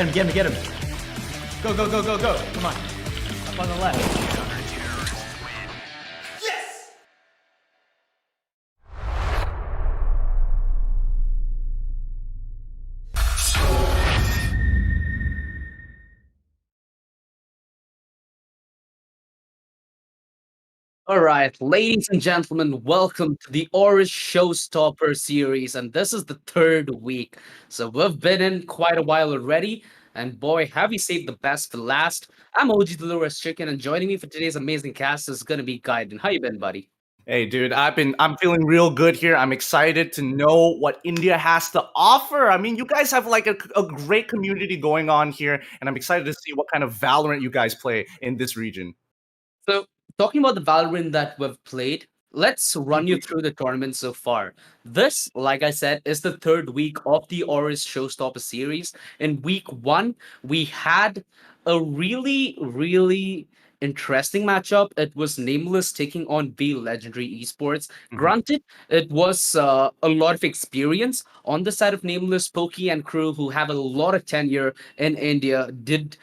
Get him. Go. Come on. Up on the left. All right, ladies and gentlemen, welcome to the Aorus Showstopper series, and this is the third week. So we've been in quite a while already, and boy, have we saved the best for last. I'm OG Dolores Chicken, and joining me for today's amazing cast is gonna be Gaiden. How you been, buddy? Hey, dude, I'm feeling real good here. I'm excited to know what India has to offer. I mean, you guys have like a great community going on here, and I'm excited to see what kind of Valorant you guys play in this region. So, talking about the Valorant that we've played, let's run you Mhm. through the tournament so far. This, like I said, is the third week of the Aorus Showstopper series. In week one, we had a really interesting matchup. It was Nameless taking on B Legendary Esports. Mhm. Granted, it was a lot of experience on the side of Nameless, Pokey, and crew who have a lot of tenure in India, did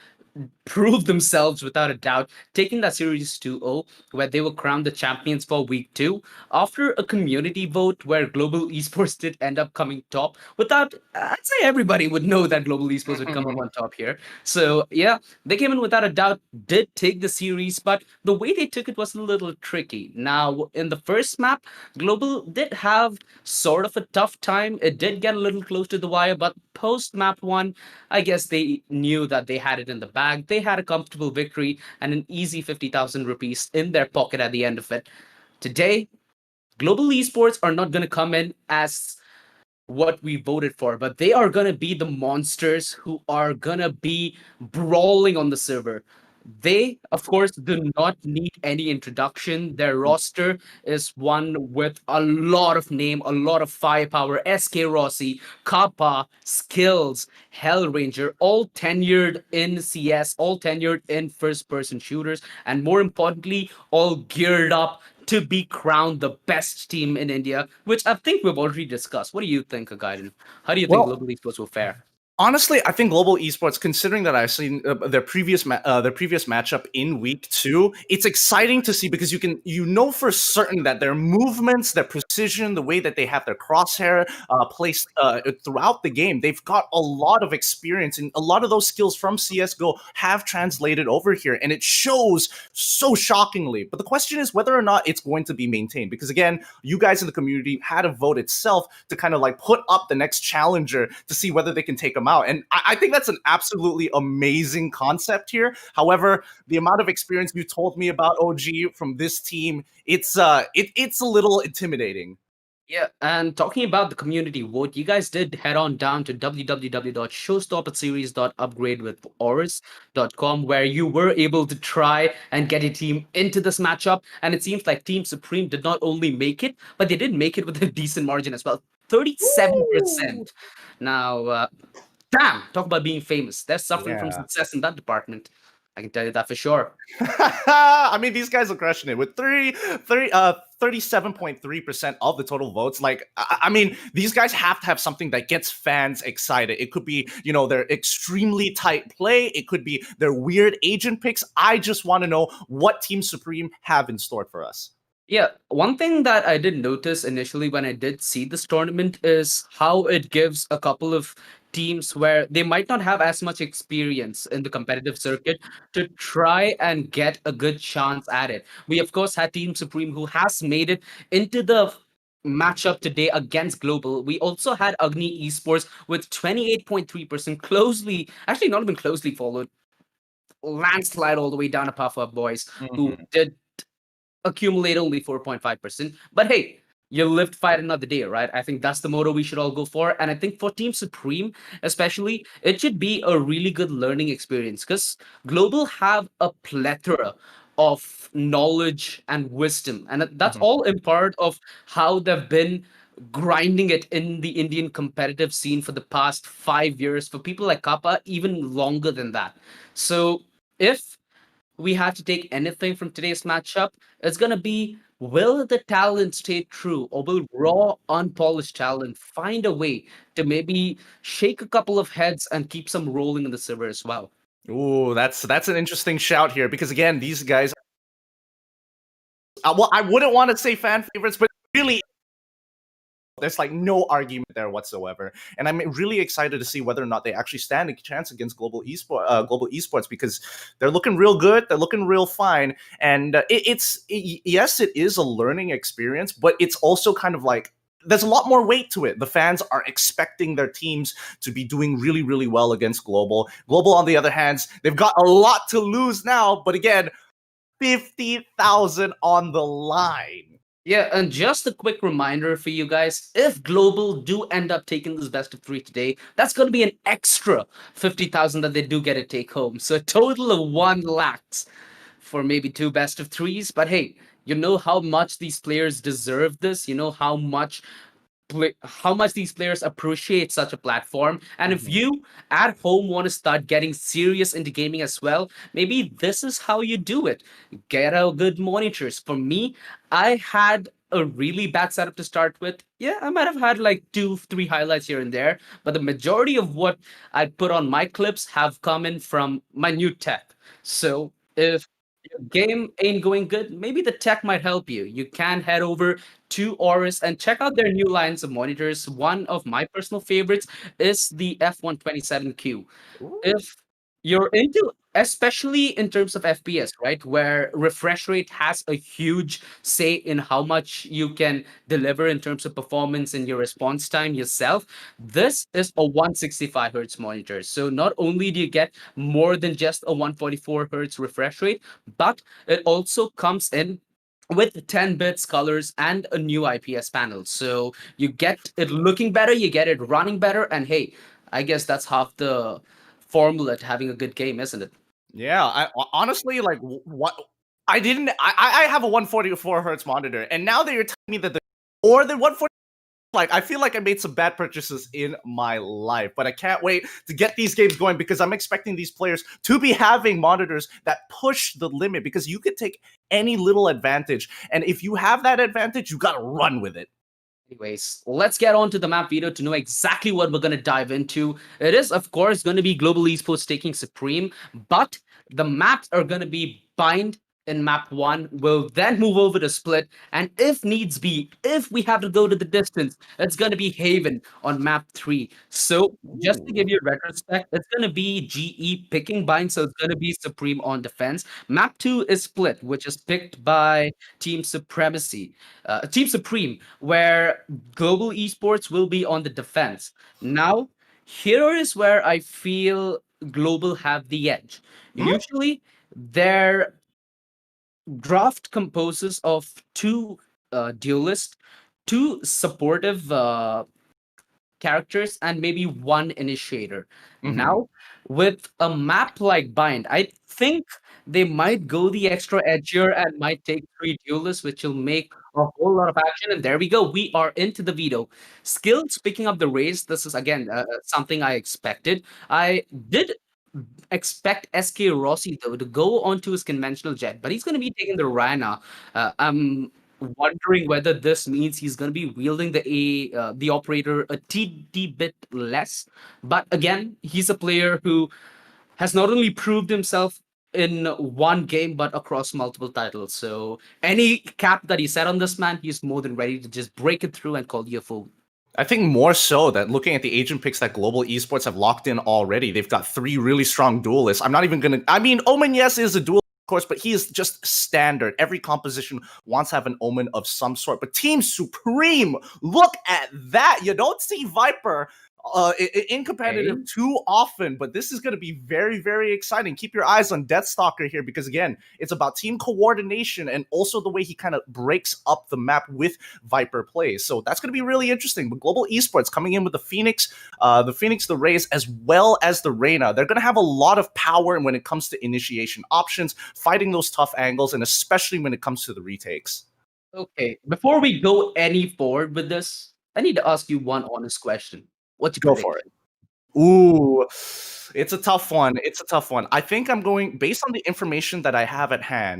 prove themselves without a doubt, taking that series 2-0, where they were crowned the champions for week two after a community vote where Global Esports did end up coming top. Without, I'd say everybody would know that Global Esports would come up on top here. So, yeah, they came in without a doubt, did take the series, but the way they took it was a little tricky. Now, in the first map, Global did have sort of a tough time. It did get a little close to the wire, but post map one, I guess they knew that they had it in the bag. They had a comfortable victory and an easy 50,000 rupees in their pocket at the end of it. Today, Global Esports are not going to come in as what we voted for, but they are going to be the monsters who are going to be brawling on the server. They, of course, do not need any introduction. Their roster is one with a lot of name, a lot of firepower. SK Rossi, Kappa, Skills, Hellranger, all tenured in CS, all tenured in first person shooters, and more importantly, all geared up to be crowned the best team in India, which I think we've already discussed. What do you think, Gaiden? How do you think Well, Global Esports will fare? honestly, I think Global Esports, considering that I've seen their previous matchup in week two, it's exciting to see because you know for certain that their movements, their precision, the way that they have their crosshair placed throughout the game, they've got a lot of experience, and a lot of those skills from CS:GO have translated over here, and it shows so shockingly. But the question is whether or not it's going to be maintained, because again, you guys in the community had a vote itself to kind of like put up the next challenger to see whether they can take them out. And I think that's an absolutely amazing concept here. However, the amount of experience you told me about OG from this team, it's a little intimidating. Yeah, and talking about the community vote, you guys did head on down to www.showstopperseries.upgradewithorus.com, where you were able to try and get a team into this matchup. And it seems like Team Supreme did not only make it, but they did make it with a decent margin as well. Woo! 37%. Now, damn, talk about being famous. They're suffering from Yeah. success in that department. I can tell you that for sure. I mean, these guys are crushing it with 37.3% of the total votes. Like, I mean, these guys have to have something that gets fans excited. It could be, their extremely tight play. It could be their weird agent picks. I just want to know what Team Supreme have in store for us. Yeah, one thing that I did notice initially when I did see this tournament is how it gives a couple of teams where they might not have as much experience in the competitive circuit to try and get a good chance at it. We, of course, had Team Supreme who has made it into the matchup today against Global. We also had Agni Esports with 28.3% closely, actually not even closely followed, landslide all the way down to Puff Boys, who Mhm. did accumulate only 4.5%. But hey, you lived fight another day, right? I think that's the motto we should all go for. And I think for Team Supreme, especially, it should be a really good learning experience because Global have a plethora of knowledge and wisdom. And that's Mhm. all in part of how they've been grinding it in the Indian competitive scene for the past 5 years. For people like Kappa, even longer than that. So if we have to take anything from today's matchup, it's going to be Will the talent stay true, or will raw, unpolished talent find a way to maybe shake a couple of heads and keep some rolling in the silver as well? Ooh, that's an interesting shout here because again, these guys. Well, I wouldn't want to say fan favorites, but really there's like no argument there whatsoever, and I'm really excited to see whether or not they actually stand a chance against global esports because they're looking real good, they're looking real fine, and yes, it is a learning experience, but it's also kind of like there's a lot more weight to it. The fans are expecting their teams to be doing really, really well against Global. Global, on the other hand, they've got a lot to lose now, but again, 50,000 on the line. Yeah, and just a quick reminder for you guys, if Global do end up taking this best of three today, that's going to be an extra 50,000 that they do get to take home. So a total of 1 lakhs for maybe two best of threes. But hey, you know how much these players deserve this. You know how much these players appreciate such a platform. And if you at home want to start getting serious into gaming as well, maybe this is how you do it. Get out good monitors. For me, I had a really bad setup to start with. Yeah, I might have had like 2, 3 highlights here and there, but the majority of what I put on my clips have come in from my new tech. So if your game ain't going good, maybe the tech might help you. You can head over to Aorus and check out their new lines of monitors. One of my personal favorites is the F127Q. Ooh. If you're into, especially in terms of FPS, right, where refresh rate has a huge say in how much you can deliver in terms of performance and your response time yourself, this is a 165 hertz monitor. So not only do you get more than just a 144 hertz refresh rate, but it also comes in with 10 bits colors and a new IPS panel. So you get it looking better, you get it running better, and hey, I guess that's half the formula to having a good game, isn't it? Yeah, honestly, like what I didn't. I have a 144 hertz monitor, and now that you're telling me that the more than 140, like I feel like I made some bad purchases in my life. But I can't wait to get these games going because I'm expecting these players to be having monitors that push the limit because you could take any little advantage, and if you have that advantage, you gotta run with it. Anyways, let's get on to the map video to know exactly what we're going to dive into. It is, of course, going to be Global Esports taking Supreme, but the maps are going to be Bind in map 1. We'll then move over to Split, and if needs be, if we have to go to the distance, it's going to be Haven on map 3. So, just to give Ooh. you a retrospect, it's going to be GE picking Bind, so it's going to be Supreme on defense. Map 2 is Split, which is picked by Team Supremacy. Team Supreme, where Global Esports will be on the defense. Now, here is where I feel Global have the edge. Hmm? Usually, their draft composes of two duelists, two supportive characters, and maybe one initiator. Mhm. Now, with a map like Bind, I think they might go the extra edge here and might take 3 duelists, which will make a whole lot of action. And there we go. We are into the veto. Skills picking up the race. This is again something I expected. I did expect SK Rossi though to go onto his conventional jet, but he's going to be taking the Rana. I'm wondering whether this means he's going to be wielding the operator a TD bit less. But again, he's a player who has not only proved himself in one game but across multiple titles. So any cap that he set on this man, he's more than ready to just break it through and call you a fool. I think more so that looking at the agent picks that Global Esports have locked in already, they've got 3 really strong duelists. I'm not even gonna. I mean, Omen, yes, is a duelist, of course, but he is just standard. Every composition wants to have an Omen of some sort. But Team Supreme, look at that! You don't see Viper in competitive Okay. too often, but this is going to be very, very exciting. Keep your eyes on Deathstalker here because again, it's about team coordination and also the way he kind of breaks up the map with Viper plays. So that's going to be really interesting. But Global Esports coming in with the Phoenix, the Rays, as well as the Reyna, they're going to have a lot of power when it comes to initiation options, fighting those tough angles, and especially when it comes to the retakes. Okay. Before we go any forward with this, I need to ask you one honest question. What's your Go for it. prediction? Ooh, it's a tough one. It's a tough one. I think I'm going based on the information that I have at hand.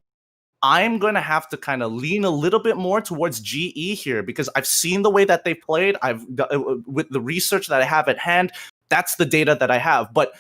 I'm going to have to kind of lean a little bit more towards GE here because I've seen the way that they played. With the research that I have at hand, that's the data that I have. But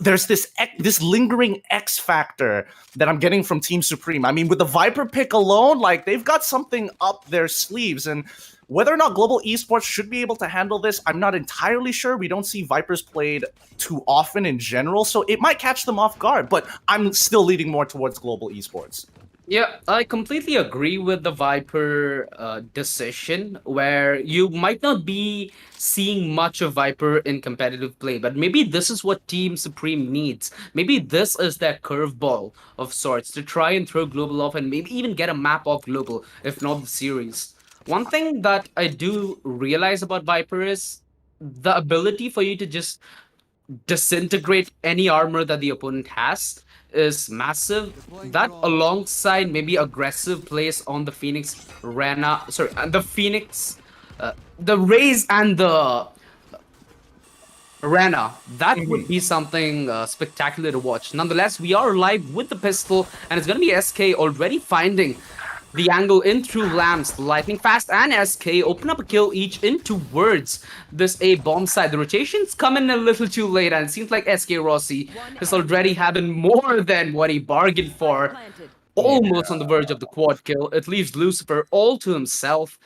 there's this lingering X factor that I'm getting from Team Supreme. I mean, with the Viper pick alone, like they've got something up their sleeves, and whether or not Global Esports should be able to handle this, I'm not entirely sure. We don't see Vipers played too often in general, so it might catch them off guard, but I'm still leaning more towards Global Esports. Yeah, I completely agree with the Viper decision, where you might not be seeing much of Viper in competitive play, but maybe this is what Team Supreme needs. Maybe this is their curveball of sorts to try and throw Global off and maybe even get a map off Global, if not the series. One thing that I do realize about Viper is the ability for you to just disintegrate any armor that the opponent has is massive. That alongside maybe aggressive plays on the Phoenix Rena, the Phoenix, the Raze and the Rena, that would be something spectacular to watch. Nonetheless, we are live with the pistol, and it's going to be SK already finding the angle in through lamps. Lightning Fast and SK open up a kill each in towards this A bomb side. The rotations come in a little too late, and it seems like SK Rossi is already having more than what he bargained for. Almost on the verge of the quad kill. It leaves Lucifer all to himself.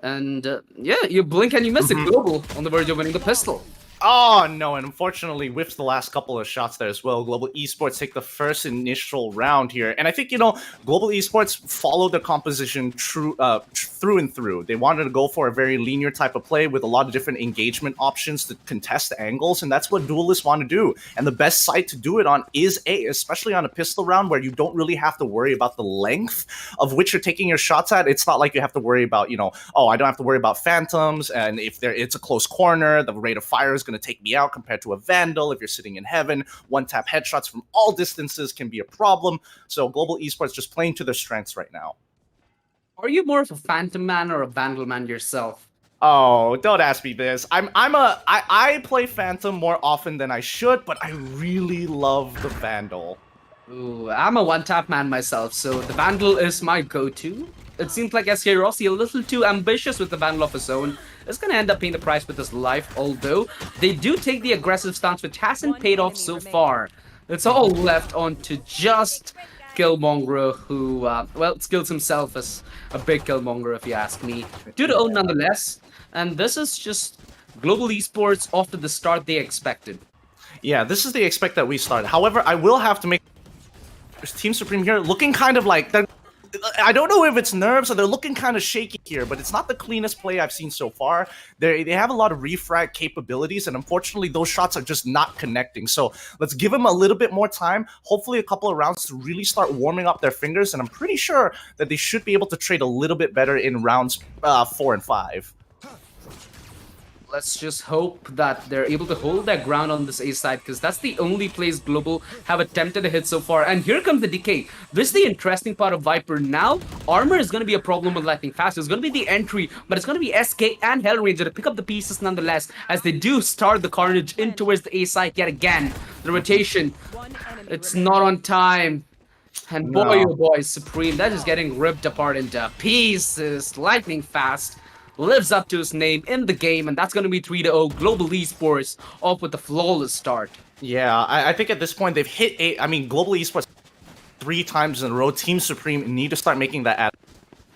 And yeah, you blink and you miss it. Global on the verge of winning the pistol. Oh, no, and unfortunately whiffs the last couple of shots there as well. Global Esports take the first initial round here. And I think, Global Esports followed their composition through and through. They wanted to go for a very linear type of play with a lot of different engagement options to contest angles, and that's what duelists want to do. And the best site to do it on is A, especially on a pistol round where you don't really have to worry about the length of which you're taking your shots at. It's not like you have to worry about, I don't have to worry about phantoms, and if it's a close corner, the rate of fire is going to take me out compared to a Vandal. If you're sitting in heaven, one-tap headshots from all distances can be a problem. So Global Esports just playing to their strengths right now. Are you more of a Phantom man or a Vandal man yourself? Oh, don't ask me this. I play Phantom more often than I should, but I really love the Vandal. Ooh, I'm a one-tap man myself, so the Vandal is my go-to. It seems like SK Rossi a little too ambitious with the Vandal of his own. Is going to end up paying the price with his life, although they do take the aggressive stance, which hasn't paid off so far. It's all left on to just Killmonger, who, skills himself as a big Killmonger, if you ask me. 2-0 nonetheless, and this is just Global Esports off to the start they expected. Yeah, this is the expect that we started. However, I will have to make Team Supreme here looking kind of like I don't know if it's nerves or they're looking kind of shaky here, but it's not the cleanest play I've seen so far. They have a lot of refrag capabilities, and unfortunately, those shots are just not connecting. So let's give them a little bit more time, hopefully a couple of rounds to really start warming up their fingers, and I'm pretty sure that they should be able to trade a little bit better in rounds 4 and 5. Let's just hope that they're able to hold their ground on this A side, because that's the only place Global have attempted to hit so far. And here comes the decay. This is the interesting part of Viper. Now, armor is going to be a problem with Lightning Fast. It's going to be the entry, but it's going to be SK and Hellranger to pick up the pieces nonetheless, as they do start the carnage in towards the A side yet again. The rotation, it's not on time. And boy, oh boy, Supreme, that is getting ripped apart into pieces. Lightning Fast lives up to his name in the game, and that's going to be 3-0. Global Esports off with a flawless start. Yeah, I think at this point they've hit Global Esports 3 times in a row. Team Supreme need to start making that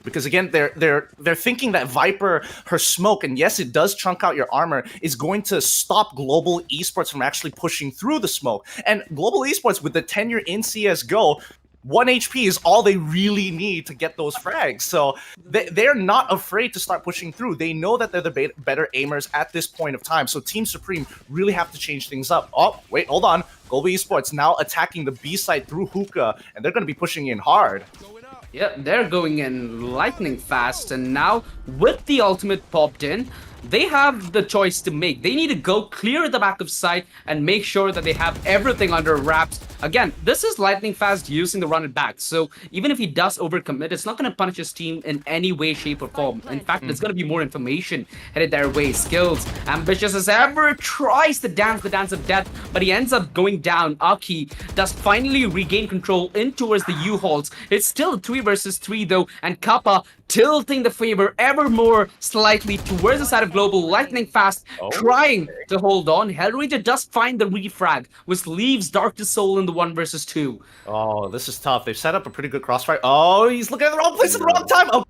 because again, they're thinking that Viper, her smoke, and yes, it does chunk out your armor, is going to stop Global Esports from actually pushing through the smoke. And Global Esports, with the tenure in CS:GO, 1 HP is all they really need to get those frags. So they're not afraid to start pushing through. They know that they're the better aimers at this point of time. So Team Supreme really have to change things up. Oh, wait, hold on. Global Esports now attacking the B side through Hookah, and they're going to be pushing in hard. Yeah, they're going in lightning fast, and now with the ultimate popped in, they have the choice to make. They need to go clear the back of sight and make sure that they have everything under wraps. Again, this is lightning fast using the run it back, so even if he does overcommit, it's not going to punish his team in any way, shape, or form. In fact, there's going to be more information headed their way. Skills, ambitious as ever, tries to dance the dance of death, but he ends up going down. Aki does finally regain control in towards the U-Hauls. It's still a 3 versus 3 though, and Kappa tilting the favor ever more slightly towards the side of Global. Lightning fast, trying to hold on. Hellraiser does find the refrag, which leaves Darkest Soul in the 1 versus 2. Oh, this is tough. They've set up a pretty good crossfire. Oh, he's looking at the wrong place at the wrong time. Oh,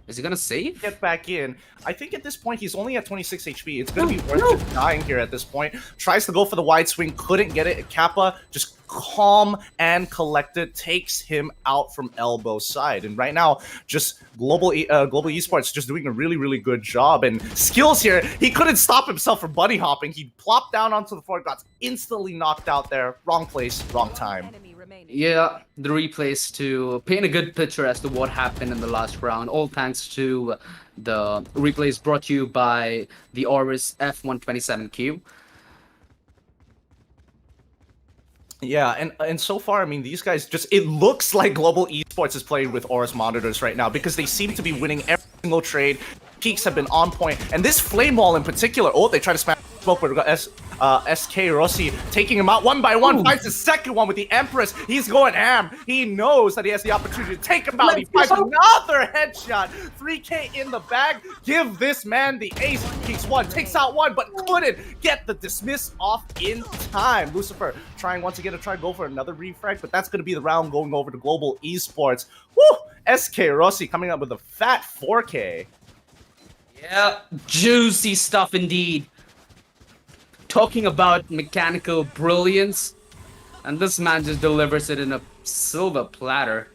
Is he gonna save? get back in. I think at this point he's only at 26 HP. It's gonna be worth it dying here at this point. Tries to go for the wide swing, couldn't get it. Kappa just calm and collected, takes him out from elbow side. And right now, just global esports just doing a really good job. And skills here, he couldn't stop himself from bunny hopping. He plopped down onto the floor, got instantly knocked out there. Wrong place, wrong time. Yeah, the replays to paint a good picture as to what happened in the last round. All thanks to the replays brought to you by the Aorus F127Q. Yeah, and so far, I mean, these guys just, it looks like Global Esports is playing with Aorus monitors right now because they seem to be winning every single trade. Peaks have been on point, and this Flame Wall in particular, oh, they try to smash smoke, but we got SK Rossi taking him out one by one, finds the second one with the Empress. He's going ham. He knows that he has the opportunity to take him out. He finds another headshot. 3K in the bag. Give this man the ace. Kicks one, takes out one, but couldn't get the dismiss off in time. Lucifer trying once again to try to go for another refrag, but that's going to be the round going over to Global Esports. Woo! SK Rossi coming up with a fat 4K. Yeah, juicy stuff indeed. Talking about mechanical brilliance, and this man just delivers it in a silver platter.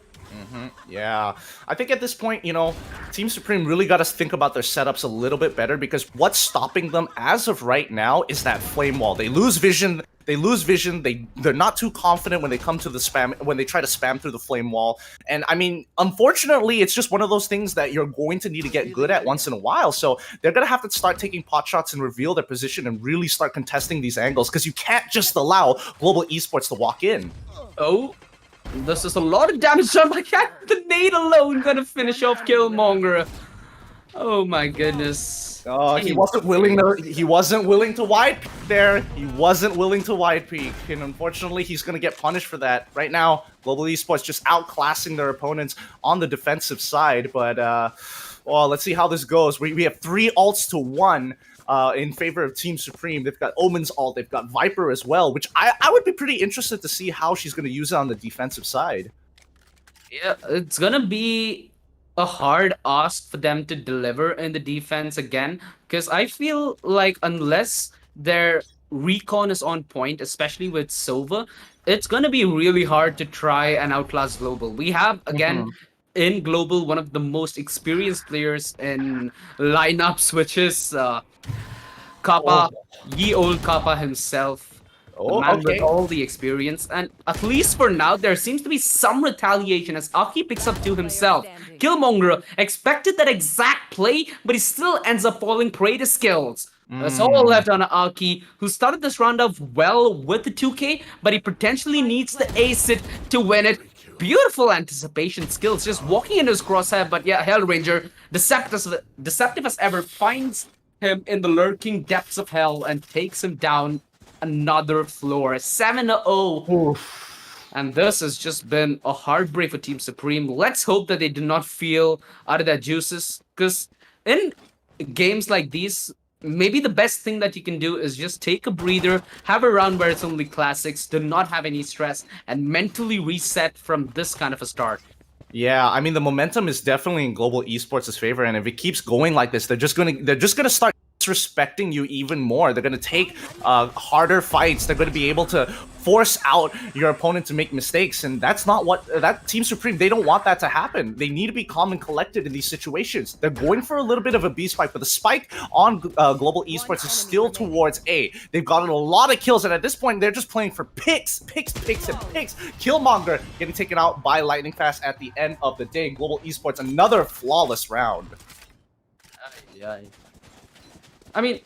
Yeah, I think at this point, you know, Team Supreme really got to think about their setups a little bit better because what's stopping them as of right now is that Flame Wall. They lose vision. They're not too confident when they come to the spam, when they try to spam through the Flame Wall. And I mean, unfortunately, it's just one of those things that you're going to need to get good at once in a while. So they're going to have to start taking pot shots and reveal their position and really start contesting these angles because you can't just allow Global Esports to walk in. Oh, this is a lot of damage done by Cat. The nade alone gonna finish off Killmonger. Oh my goodness. Oh, he wasn't willing to wide peek there. He wasn't willing to wide peek, and unfortunately, he's gonna get punished for that. Right now, Global Esports just outclassing their opponents on the defensive side. But well, let's see how this goes. We have 3 ults to 1. In favor of Team Supreme. They've got Omen's ult, they've got Viper as well, which I would be pretty interested to see how she's going to use it on the defensive side. Yeah, it's gonna be a hard ask for them to deliver in the defense again, because I feel like unless their recon is on point, especially with Silva, it's gonna be really hard to try and outclass Global. We have, again, in Global, one of the most experienced players in lineups, which is Kappa, ye old Kappa himself. The man with all the experience. And at least for now, there seems to be some retaliation as Aki picks up to himself. Killmonger expected that exact play, but he still ends up falling prey to skills. That's all left on Aki, who started this round off well with the 2K, but he potentially needs to ace it to win it. Beautiful anticipation skills, just walking in his crosshair, but yeah, Hellranger, deceptive as ever, finds him in the lurking depths of hell and takes him down another floor. 7-0. And this has just been a heartbreak for Team Supreme. Let's hope that they do not feel out of their juices, because in games like these, maybe the best thing that you can do is just take a breather, have a round where it's only classics, do not have any stress, and mentally reset from this kind of a start. Yeah, I mean, the momentum is definitely in Global Esports' favor, and if it keeps going like this, they're just gonna start disrespecting you even more. They're gonna take harder fights. They're gonna be able to force out your opponent to make mistakes, and that's not what that Team Supreme, they don't want that to happen. They need to be calm and collected in these situations. They're going for a little bit of a B spike, but the spike on Global Esports is still towards A. They've gotten a lot of kills, and at this point, they're just playing for picks, and picks. Killmonger getting taken out by Lightning Fast at the end of the day. Global Esports, another flawless round. Yeah. I mean,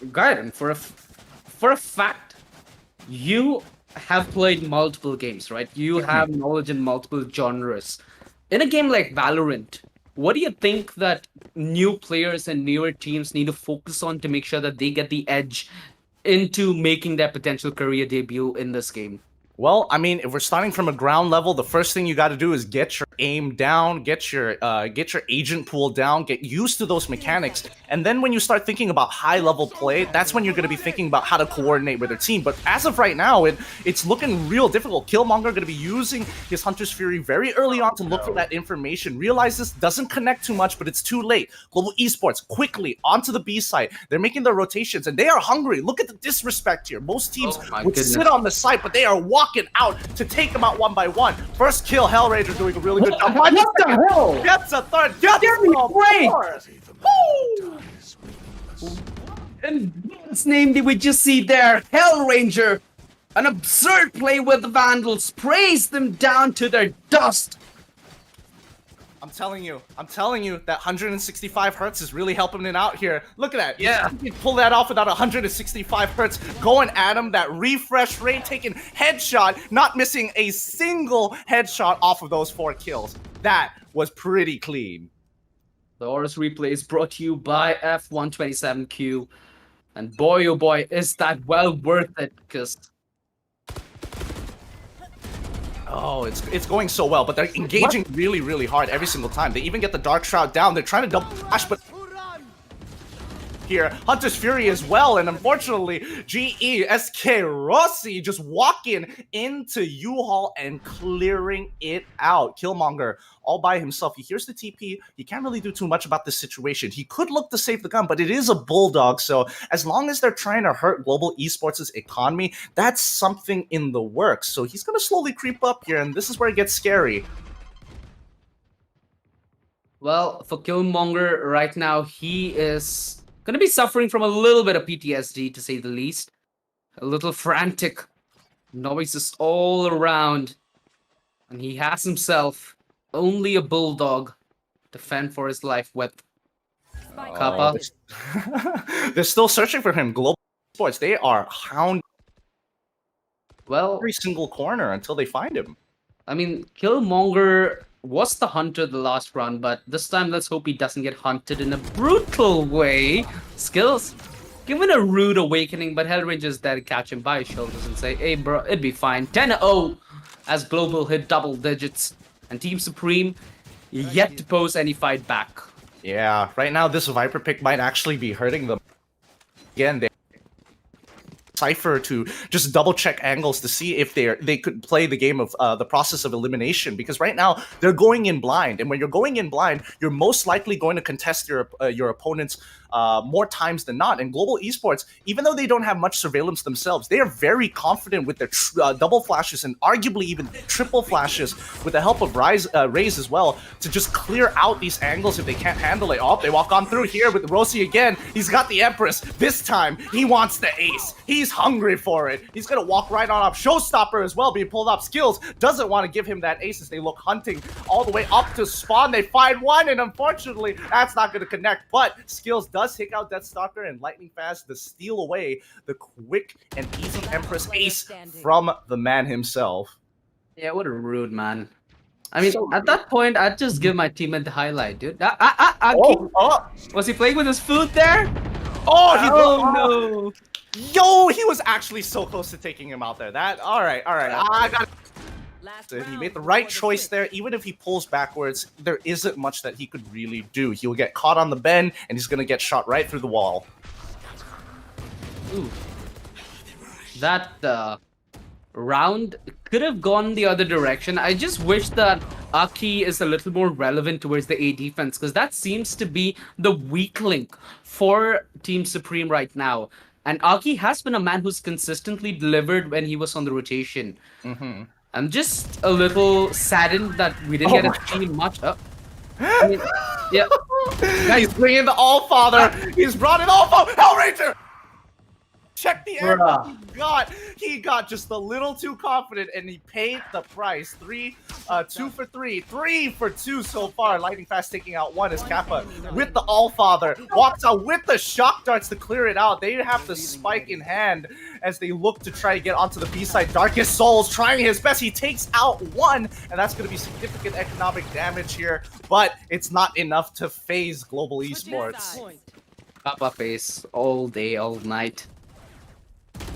Gaiden, for a fact, you have played multiple games, right? You have knowledge in multiple genres. In a game like Valorant, what do you think that new players and newer teams need to focus on to make sure that they get the edge into making their potential career debut in this game? Well, I mean, if we're starting from a ground level, the first thing you got to do is get your aim down, get your agent pool down, get used to those mechanics, and then when you start thinking about high level play, that's when you're going to be thinking about how to coordinate with your team. But as of right now, it's looking real difficult. Killmonger going to be using his Hunter's Fury very early on to look for that information. Realize this doesn't connect too much, but it's too late. Global Esports quickly onto the B site. They're making their rotations, and they are hungry. Look at the disrespect here. Most teams would sit on the site, but they are walking out to take them out one by one. First kill, Hellraiser doing a really good job. What the hell? Gets a third. Gets Give me a break! fourth. Woo! And what's name did we just see there? Hellranger! An absurd play with the Vandals, sprays them down to their dust. I'm telling you that 165 hertz is really helping it out here. Look at that. Yeah. You pull that off without 165 hertz. Going at him, that refresh rate, taking headshot, not missing a single headshot off of those 4 kills. That was pretty clean. The Aorus replay is brought to you by F127Q. And boy, oh boy, is that well worth it, because... Oh, it's going so well, but they're engaging really, really hard every single time. They even get the Dark Shroud down. They're trying to double flash, but here, Hunter's Fury as well, and unfortunately, GESK Rossi just walking into U-Haul and clearing it out. Killmonger all by himself. He hears the TP. He can't really do too much about this situation. He could look to save the gun, but it is a Bulldog, so as long as they're trying to hurt Global Esports' economy, that's something in the works. So he's going to slowly creep up here, and this is where it gets scary. Well, for Killmonger right now, he is going to be suffering from a little bit of PTSD, to say the least. A little frantic. Noises all around. And he has himself only a Bulldog to fend for his life with. Kappa. They're still searching for him. Global Sports, they are hounding every single corner until they find him. I mean, Killmonger was the hunter the last round, but this time let's hope he doesn't get hunted in a brutal way. Skills, given a rude awakening, but Hellranger's there to catch him by his shoulders and say, hey bro, it'd be fine. 10-0 as Global hit double digits. And Team Supreme yet to pose any fight back. Yeah, right now this Viper pick might actually be hurting them. Again, they Cypher to just double check angles to see if they could play the game of the process of elimination, because right now they're going in blind, and when you're going in blind, you're most likely going to contest your opponents more times than not. And Global Esports, even though they don't have much surveillance themselves, they are very confident with their double flashes and arguably even triple flashes with the help of Raze as well to just clear out these angles if they can't handle it. Oh, they walk on through here with Rossi again. He's got the Empress. This time, he wants the ace. He's hungry for it. He's gonna walk right on up. Showstopper as well being pulled up. Skills doesn't want to give him that ace as they look hunting all the way up to spawn. They find one, and unfortunately, that's not gonna connect, but Skills does take out Deathstalker and lightning fast to steal away the quick and easy Empress ace from the man himself. Yeah, what a rude man. I mean, at that point, I'd just give my teammate the highlight, dude. Was he playing with his food there? Oh, no. Yo, he was actually so close to taking him out there. All right. I got it. He made the right choice there. Even if he pulls backwards, there isn't much that he could really do. He'll get caught on the bend, and he's gonna get shot right through the wall. Ooh. That round could have gone the other direction. I just wish that Aki is a little more relevant towards the A defense, because that seems to be the weak link for Team Supreme right now. And Aki has been a man who's consistently delivered when he was on the rotation. Mm-hmm. I'm just a little saddened that we didn't get to see much up. I mean, yeah. He's bringing the All-Father. He's brought in All-Father. Hellraiser! Check the angle Bruh. he got. He got just a little too confident, and he paid the price. 2 for 3, 3 for 2 so far. Lightning Fast taking out 1 as Kappa with the Allfather walks out with the shock darts to clear it out. They have the spike in hand as they look to try to get onto the B side. Darkest Souls trying his best. He takes out 1, and that's going to be significant economic damage here, but it's not enough to phase Global Esports. Kappa face all day, all night.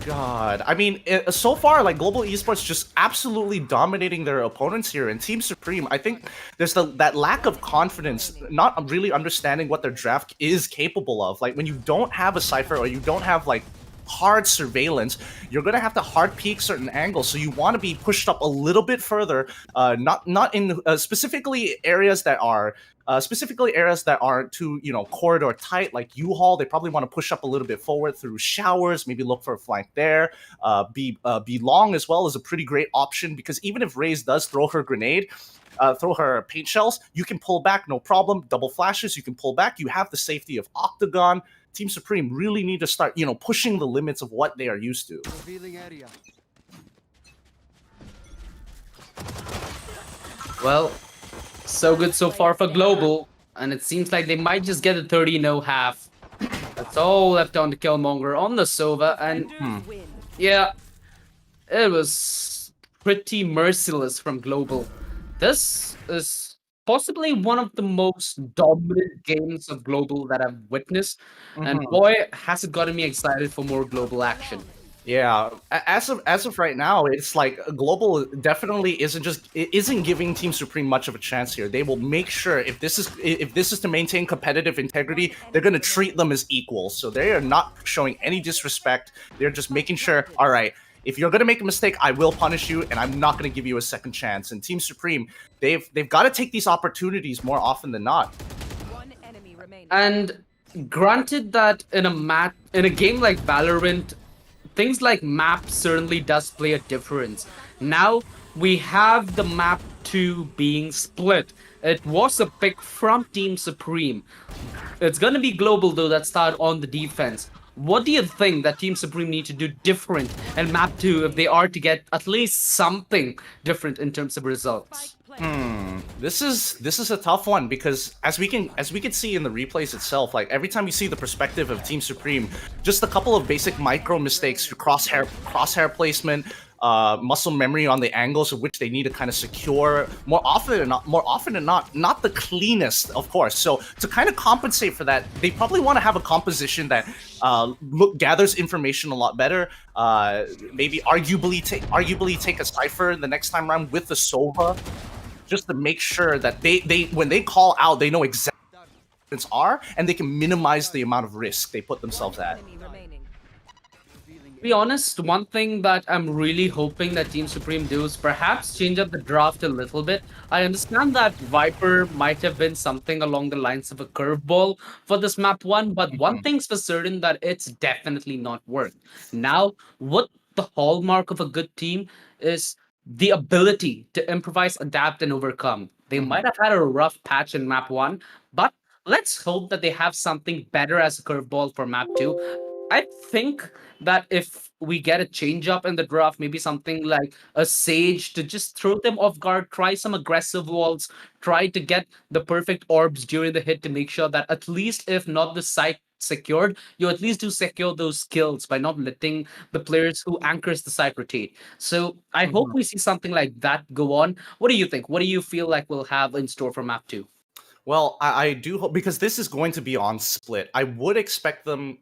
God, I mean, so far, like, Global Esports just absolutely dominating their opponents here. And Team Supreme, I think there's that lack of confidence, not really understanding what their draft is capable of. Like, when you don't have a Cypher or you don't have, like, hard surveillance, you're going to have to hard peek certain angles. So you want to be pushed up a little bit further, not in specifically areas that are aren't too, corridor tight, like U-Haul. They probably want to push up a little bit forward through showers, maybe look for a flank there. B long as well is a pretty great option, because even if Raze does throw her grenade, throw her paint shells, you can pull back, no problem. Double flashes, you can pull back. You have the safety of Octagon. Team Supreme really need to start, pushing the limits of what they are used to. Well, so good so far for Global, and it seems like they might just get a 30-0 half. That's all left on the Killmonger on the Sova, and yeah, it was pretty merciless from Global. This is possibly one of the most dominant games of Global that I've witnessed, and boy, has it gotten me excited for more Global action. Yeah, as of right now, it's like Global definitely isn't giving Team Supreme much of a chance here. They will make sure if this is to maintain competitive integrity, they're going to treat them as equals. So they are not showing any disrespect. They're just making sure, all right, if you're going to make a mistake, I will punish you, and I'm not going to give you a second chance. And Team Supreme, they've got to take these opportunities more often than not. And granted that in a game like Valorant, things like map certainly does play a difference. Now we have the map 2 being split. It was a pick from Team Supreme. It's gonna be Global though that start on the defense. What do you think that Team Supreme need to do different in map 2 if they are to get at least something different in terms of results? This is a tough one, because as we can see in the replays itself, like every time you see the perspective of Team Supreme, just a couple of basic micro mistakes, crosshair placement, muscle memory on the angles of which they need to kind of secure more often than not the cleanest, of course. So to kind of compensate for that, they probably want to have a composition that gathers information a lot better. Maybe arguably take a Cypher the next time around with the Sova, just to make sure that they when they call out, they know exactly what the are, and they can minimize the amount of risk they put themselves at. To be honest, one thing that I'm really hoping that Team Supreme do is perhaps change up the draft a little bit. I understand that Viper might have been something along the lines of a curveball for this map 1, but one thing's for certain that it's definitely not worked. Now, what the hallmark of a good team is the ability to improvise, adapt, and overcome. They might have had a rough patch in map 1, but let's hope that they have something better as a curveball for map 2. I think that if we get a change up in the draft, maybe something like a Sage to just throw them off guard, try some aggressive walls, try to get the perfect orbs during the hit to make sure that at least if not the site secured, you at least do secure those kills by not letting the players who anchors the site rotate. So I hope we see something like that go on. What do you think? What do you feel like we'll have in store for map 2? Well, I do hope, because this is going to be on split. I would expect them.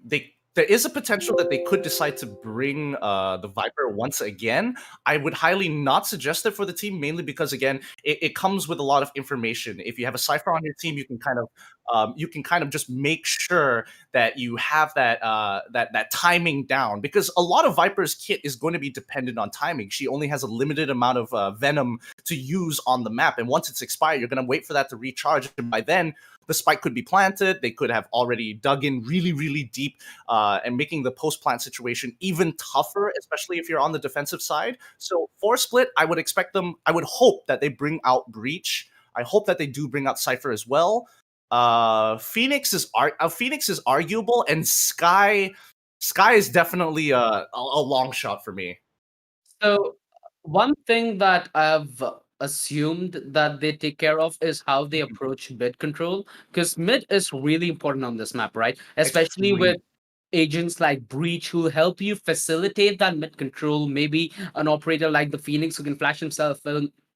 There is a potential that they could decide to bring the Viper once again. I would highly not suggest it for the team, mainly because, again, it comes with a lot of information. If you have a Cypher on your team, you can kind of just make sure that you have that timing down, because a lot of Viper's kit is going to be dependent on timing. She only has a limited amount of venom to use on the map, and once it's expired, you're going to wait for that to recharge, and by then the spike could be planted. They could have already dug in really, really deep, and making the post-plant situation even tougher, especially if you're on the defensive side. So for split, I would hope that they bring out Breach. I hope that they do bring out Cypher as well. Phoenix is arguable, and Sky Sky is definitely a long shot for me. So, one thing that I've assumed that they take care of is how they Mhm. approach mid control, because mid is really important on this map, right? Especially Extreme. with agents like Breach who help you facilitate that mid control. Maybe an operator like the Phoenix who can flash himself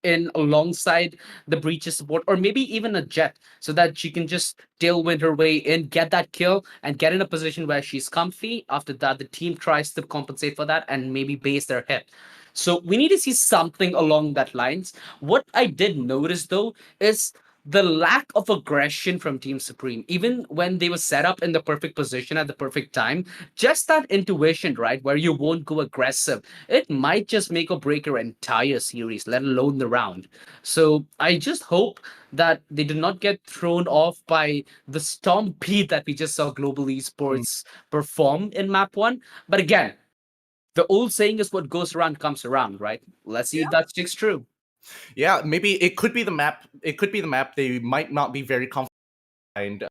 in alongside the Breach's support, or maybe even a Jet so that she can just tailwind her way in, get that kill, and get in a position where she's comfy. After that, the team tries to compensate for that and maybe base their hit. So we need to see something along that lines. What I did notice though is the lack of aggression from Team Supreme, even when they were set up in the perfect position at the perfect time, just that intuition, right, where you won't go aggressive, it might just make or break your entire series, let alone the round. So I just hope that they do not get thrown off by the stompede that we just saw Global Esports perform in Map 1. But again, the old saying is what goes around comes around, right? Let's see if that sticks true. Yeah, maybe it could be the map. It could be the map. They might not be very confident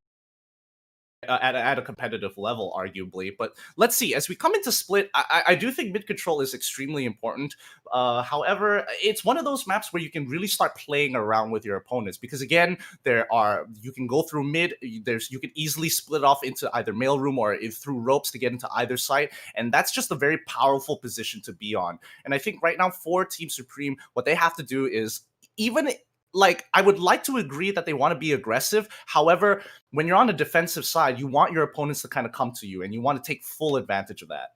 at a competitive level, arguably. But let's see. As we come into split, I do think mid control is extremely important. However, it's one of those maps where you can really start playing around with your opponents because again, you can go through mid. You can easily split off into either mailroom or through ropes to get into either side, and that's just a very powerful position to be on. And I think right now for Team Supreme, what they have to do is even like I would like to agree that they want to be aggressive. However, when you're on the defensive side, you want your opponents to kind of come to you and you want to take full advantage of that.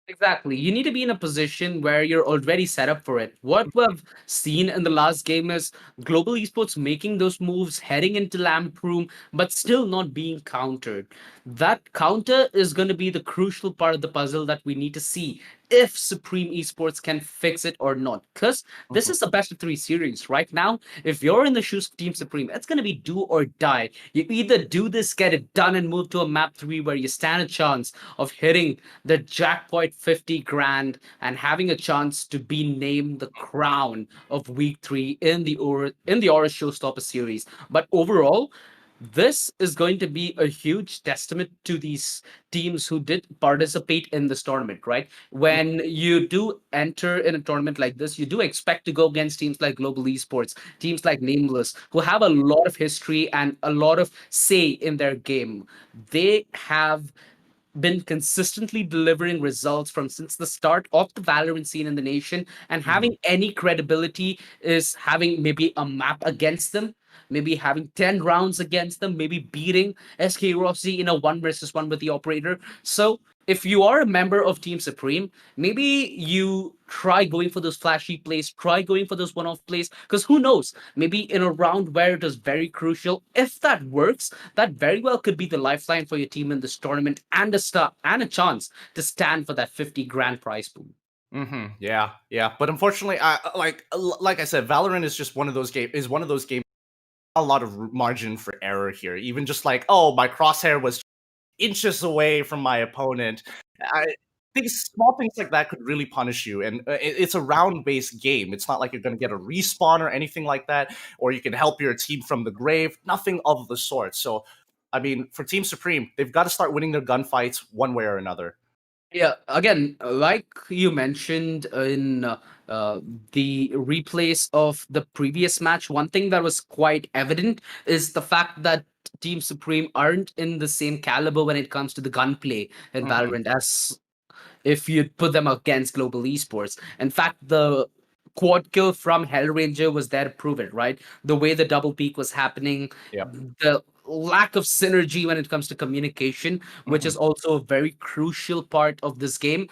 Exactly. You need to be in a position where you're already set up for it. What we've seen in the last game is Global Esports making those moves, heading into Lamp Room, but still not being countered. That counter is going to be the crucial part of the puzzle that we need to see if Supreme Esports can fix it or not. Because this Mhm. is a best of three series. Right now, if you're in the shoes of Team Supreme, it's going to be do or die. You either do this, get it done, and move to a map 3 where you stand a chance of hitting the jackpot 50 grand and having a chance to be named the crown of week 3 in the Aorus Showstopper series. But overall, this is going to be a huge testament to these teams who did participate in this tournament, right? When you do enter in a tournament like this, you do expect to go against teams like Global Esports, teams like Nameless, who have a lot of history and a lot of say in their game. They have been consistently delivering results from since the start of the Valorant scene in the nation, and Mhm. having any credibility is having maybe a map against them, maybe having 10 rounds against them, maybe beating SK Rossi in a one versus one with the operator. So if you are a member of Team Supreme, maybe you try going for those flashy plays, try going for those one-off plays, because who knows? Maybe in a round where it is very crucial, if that works, that very well could be the lifeline for your team in this tournament and a chance to stand for that 50 grand prize pool. Yeah, yeah. But unfortunately, like I said, Valorant is just one of those games. A lot of margin for error here. Even just like, oh, my crosshair was inches away from my opponent. I small things like that could really punish you. And it's a round-based game. It's not like you're going to get a respawn or anything like that, or you can help your team from the grave. Nothing of the sort. So, I mean, for Team Supreme, they've got to start winning their gunfights one way or another. Yeah, again, like you mentioned in uh, the replays of the previous match, one thing that was quite evident is the fact that Team Supreme aren't in the same caliber when it comes to the gunplay in Hmm. Valorant as if you put them against Global Esports. In fact, the quad kill from Hellranger was there to prove it, right? The way the double peak was happening, Yep. the lack of synergy when it comes to communication, which Hmm. is also a very crucial part of this game.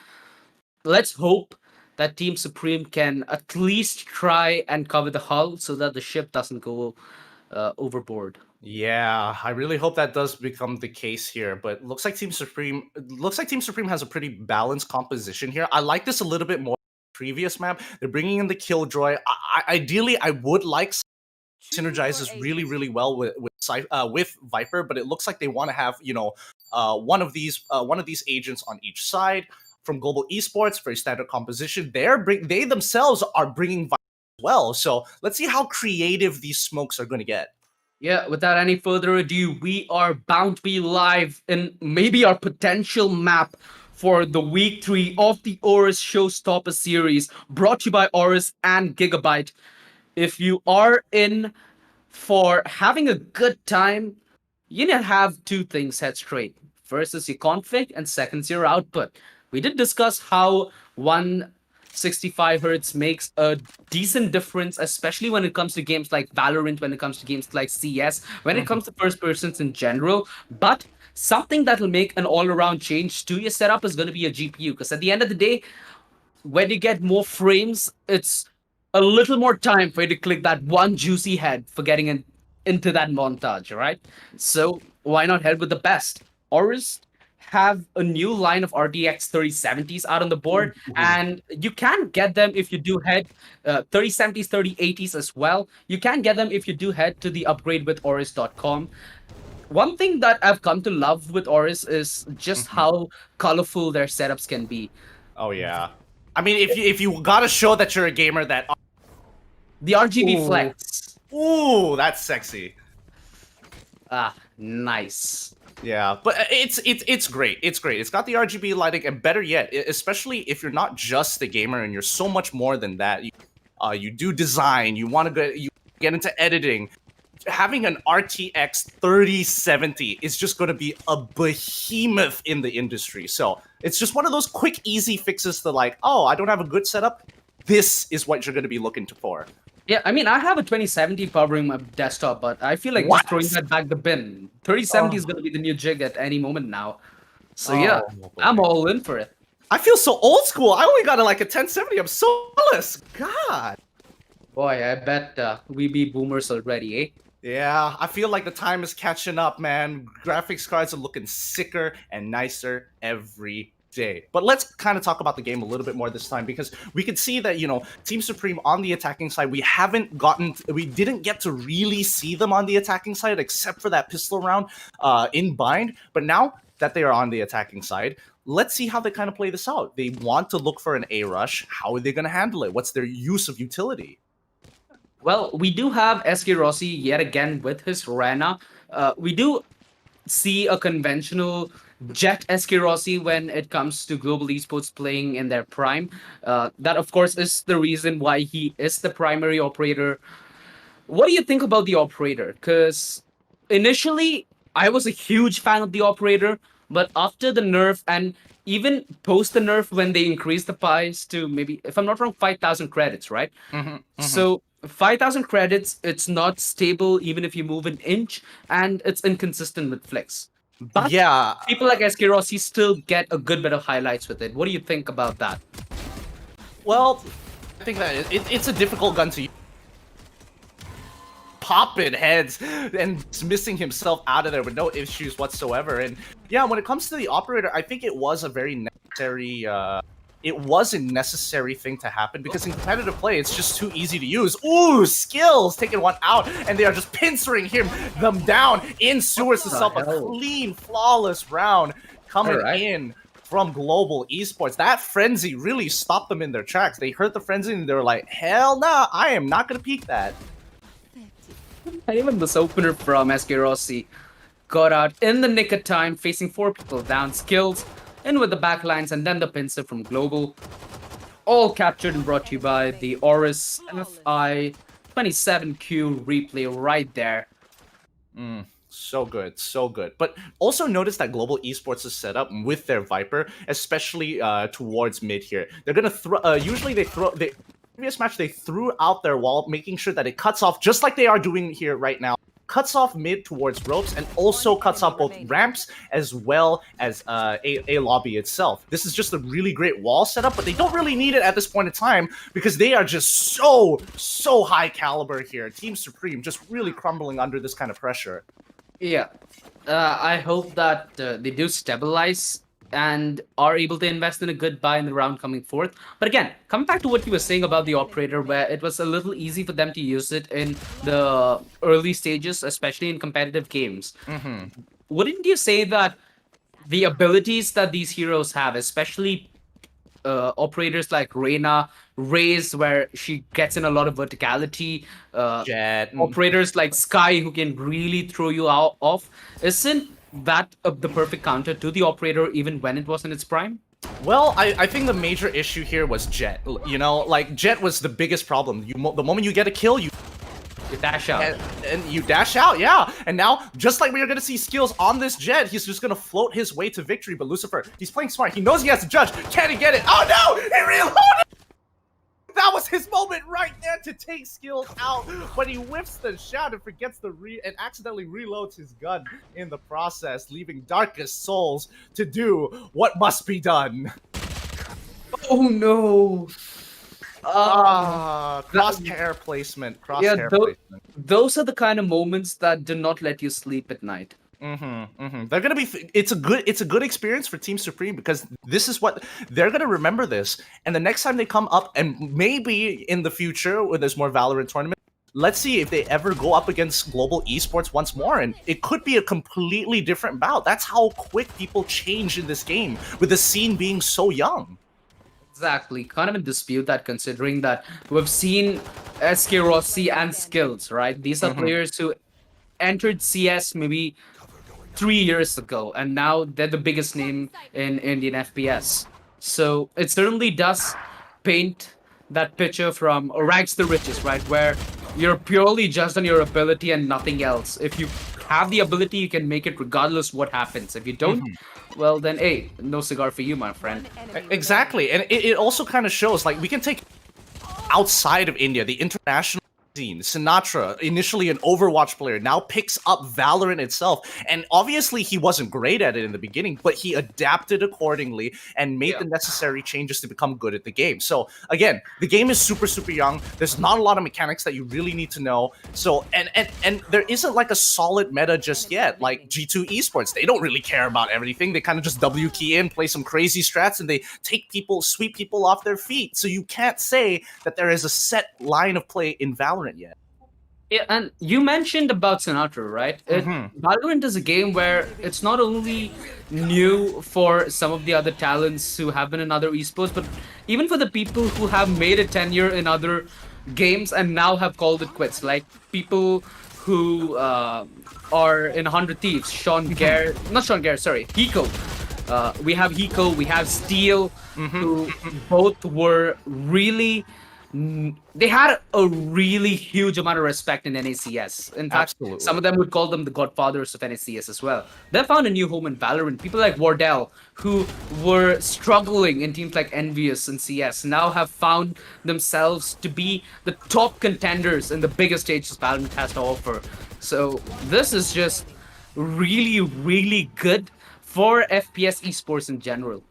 Let's hope that Team Supreme can at least try and cover the hull so that the ship doesn't go overboard. Yeah, I really hope that does become the case here. But looks like Team Supreme has a pretty balanced composition here. I like this a little bit more than the previous map. They're bringing in the Killjoy. Ideally, I would like synergizes really really well with Viper, but it looks like they want to have one of these agents on each side. From Global Esports, very standard composition. They themselves are bringing Viper as well. So let's see how creative these smokes are going to get. Yeah, without any further ado, we are bound to be live in maybe our potential map for the week 3 of the Aorus Showstopper series, brought to you by Aorus and GIGABYTE. If you are in for having a good time, you need to have two things set straight. First is your config, and second is your output. We did discuss how 165 hertz makes a decent difference, especially when it comes to games like Valorant, when it comes to games like CS, when it comes to first persons in general. But something that will make an all around change to your setup is going to be your GPU, because at the end of the day, when you get more frames, it's a little more time for you to click that one juicy head for getting into that montage, right? So why not head with the best? Aorus have a new line of RTX 3070s out on the board, and you can get them if you do head 3070s, 3080s as well. You can get them if you do head to the upgrade with Aorus.com. One thing that I've come to love with Aorus is just how colorful their setups can be. Oh yeah. I mean, if you gotta show that you're a gamer, that The RGB Ooh. flex. ooh, that's sexy. Ah, nice. Yeah, but it's great. It's great. It's got the RGB lighting, and better yet, especially if you're not just a gamer and you're so much more than that. You do design. You want to get into editing. Having an RTX 3070 is just going to be a behemoth in the industry. So it's just one of those quick, easy fixes to like, oh, I don't have a good setup. This is what you're going to be looking for. Yeah, I mean, I have a 2070 powering my desktop, but I feel like What? just throwing that back the bin. 3070 is going to be the new jig at any moment now. So yeah, Oh, I'm boy. all in for it. I feel so old school. I only got like a 1070. I'm so jealous. God. Boy, I bet we be boomers already, eh? Yeah, I feel like the time is catching up, man. Graphics cards are looking sicker and nicer every day. But let's kind of talk about the game a little bit more this time, because we can see that, Team Supreme on the attacking side, we didn't get to really see them on the attacking side except for that pistol round in bind. But now that they are on the attacking side, let's see how they kind of play this out. They want to look for an A rush. How are they going to handle it? What's their use of utility? Well, we do have SK Rossi yet again with his Rena. We do see a conventional Jet SK Rossi when it comes to global esports playing in their prime. That, of course, is the reason why he is the primary operator. What do you think about the operator? Because initially, I was a huge fan of the operator, but after the nerf and even post the nerf when they increased the pies to maybe, if I'm not wrong, 5,000 credits, right? So 5,000 credits, it's not stable even if you move an inch, and it's inconsistent with flex. But Yeah. people like SK Rossi still get a good bit of highlights with it. What do you think about that? Well, I think that it's a difficult gun to use. Popping heads and dismissing himself out of there with no issues whatsoever. And yeah, when it comes to the operator, I think it was a very necessary thing to happen, because in competitive play, it's just too easy to use. Ooh, skills taking one out, and they are just pincering them down in sewers itself. A hell? clean, flawless round coming Alright. in from Global Esports. That frenzy really stopped them in their tracks. They heard the frenzy and they were like, hell nah, I am not gonna peek that. And even this opener from SK Rossi got out in the nick of time, facing 4 people down. Skills in with the backlines, and then the pincer from Global. All captured and brought to you by the Aorus FI 27Q replay right there. So good, so good. But also notice that Global Esports is set up with their Viper, especially towards mid here. They're gonna throw. Usually they throw. Previous match they threw out their wall, making sure that it cuts off just like they are doing here right now. Cuts off mid towards ropes, and also cuts off both ramps as well as a lobby itself. This is just a really great wall setup, but they don't really need it at this point in time because they are just so high caliber here. Team Supreme just really crumbling under this kind of pressure. Yeah, I hope that they do stabilize and are able to invest in a good buy in the round coming forth. But again, coming back to what you were saying about the operator, where it was a little easy for them to use it in the early stages, especially in competitive games. Wouldn't you say that the abilities that these heroes have, especially operators like Reyna, Raze, where she gets in a lot of verticality, Jet. operators like Sky, who can really throw you off, isn't that the perfect counter to the operator even when it was in its prime? Well, I think the major issue here was Jet. You know, like Jet was the biggest problem. The moment you get a kill, you dash out. and you dash out, yeah. And now, just like we are gonna see skills on this Jet, he's just gonna float his way to victory. But Lucifer, he's playing smart. He knows he has to judge. Can he get it? Oh no! He reloaded! That was his moment right there to take skills out, but he whiffs the shot and forgets and accidentally reloads his gun in the process, leaving Darkest Souls to do what must be done. Oh no! Crosshair placement. Crosshair placement. Those are the kind of moments that do not let you sleep at night. They're gonna be. It's a good experience for Team Supreme because this is what they're gonna remember this, and the next time they come up, and maybe in the future when there's more Valorant tournaments, let's see if they ever go up against global esports once more, and it could be a completely different bout. That's how quick people change in this game with the scene being so young. Exactly. Can't even dispute that considering that we've seen SK Rossi and Skills, right? These are players who entered CS maybe 3 years ago, and now they're the biggest name in Indian FPS. So it certainly does paint that picture from rags to riches, right? Where you're purely judged on your ability and nothing else. If you have the ability, you can make it regardless what happens. If you don't, well then, hey, no cigar for you, my friend. Exactly, and it also kind of shows, like, we can take outside of India, the international scene. Sinatra, initially an Overwatch player, now picks up Valorant itself, and obviously he wasn't great at it in the beginning, but he adapted accordingly and made the necessary changes to become good at the game. So again, the game is super young. There's not a lot of mechanics that you really need to know. So and there isn't like a solid meta just yet. Like G2 Esports, they don't really care about everything. They kind of just W key in, play some crazy strats, and they sweep people off their feet. So you can't say that there is a set line of play in Valorant yet. Yeah, and you mentioned about Sinatra, right? Valorant is a game where it's not only new for some of the other talents who have been in other esports, but even for the people who have made a tenure in other games and now have called it quits. Like people who are in 100 Thieves, Hiko. We have Hiko, we have Steel, who both were really... They had a really huge amount of respect in NACS. In fact, some of them would call them the godfathers of NACS as well. They found a new home in Valorant. People like Wardell, who were struggling in teams like Envious and CS, now have found themselves to be the top contenders in the biggest stages Valorant has to offer. So this is just really good for FPS esports in general.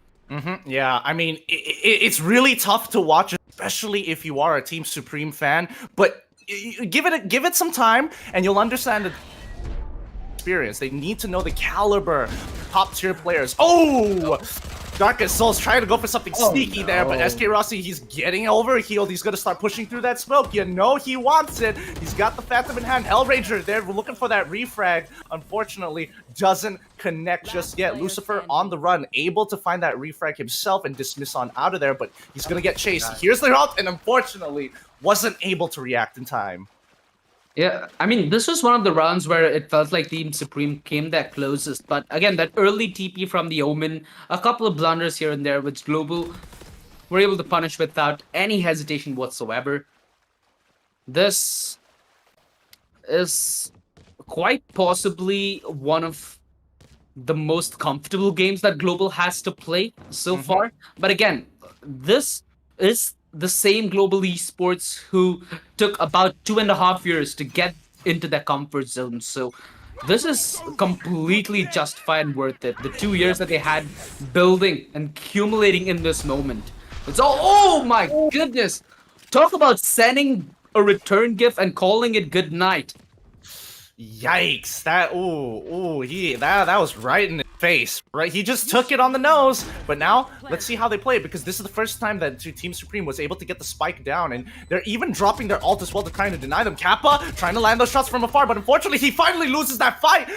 Yeah, I mean, it's really tough to watch, especially if you are a Team Supreme fan. But give it some time, and you'll understand the experience. They need to know the caliber of top-tier players. Oh! Darkest Souls trying to go for something sneaky there, but SK Rossi, he's getting overhealed. He's gonna start pushing through that smoke. You know he wants it. He's got the Phantom in hand. Hellranger there, we're looking for that refrag. Unfortunately, doesn't connect just yet. Lucifer on the run, able to find that refrag himself and dismiss on out of there, but he's gonna get chased. Here's the ult, and unfortunately, wasn't able to react in time. Yeah, I mean, this was one of the rounds where it felt like Team Supreme came their closest. But again, that early TP from the Omen, a couple of blunders here and there, which Global were able to punish without any hesitation whatsoever. This is quite possibly one of the most comfortable games that Global has to play so far. But again, this is the same Global Esports who took about 2.5 years to get into their comfort zone. So this is completely justified and worth it. The 2 years that they had building and accumulating in this moment. It's all, oh my goodness. Talk about sending a return gift and calling it good night. Yikes! That that was right in his face. Right, he just took it on the nose. But now let's see how they play it, because this is the first time that Team Supreme was able to get the spike down, and they're even dropping their ult as well to try to deny them. Kappa trying to land those shots from afar, but unfortunately he finally loses that fight.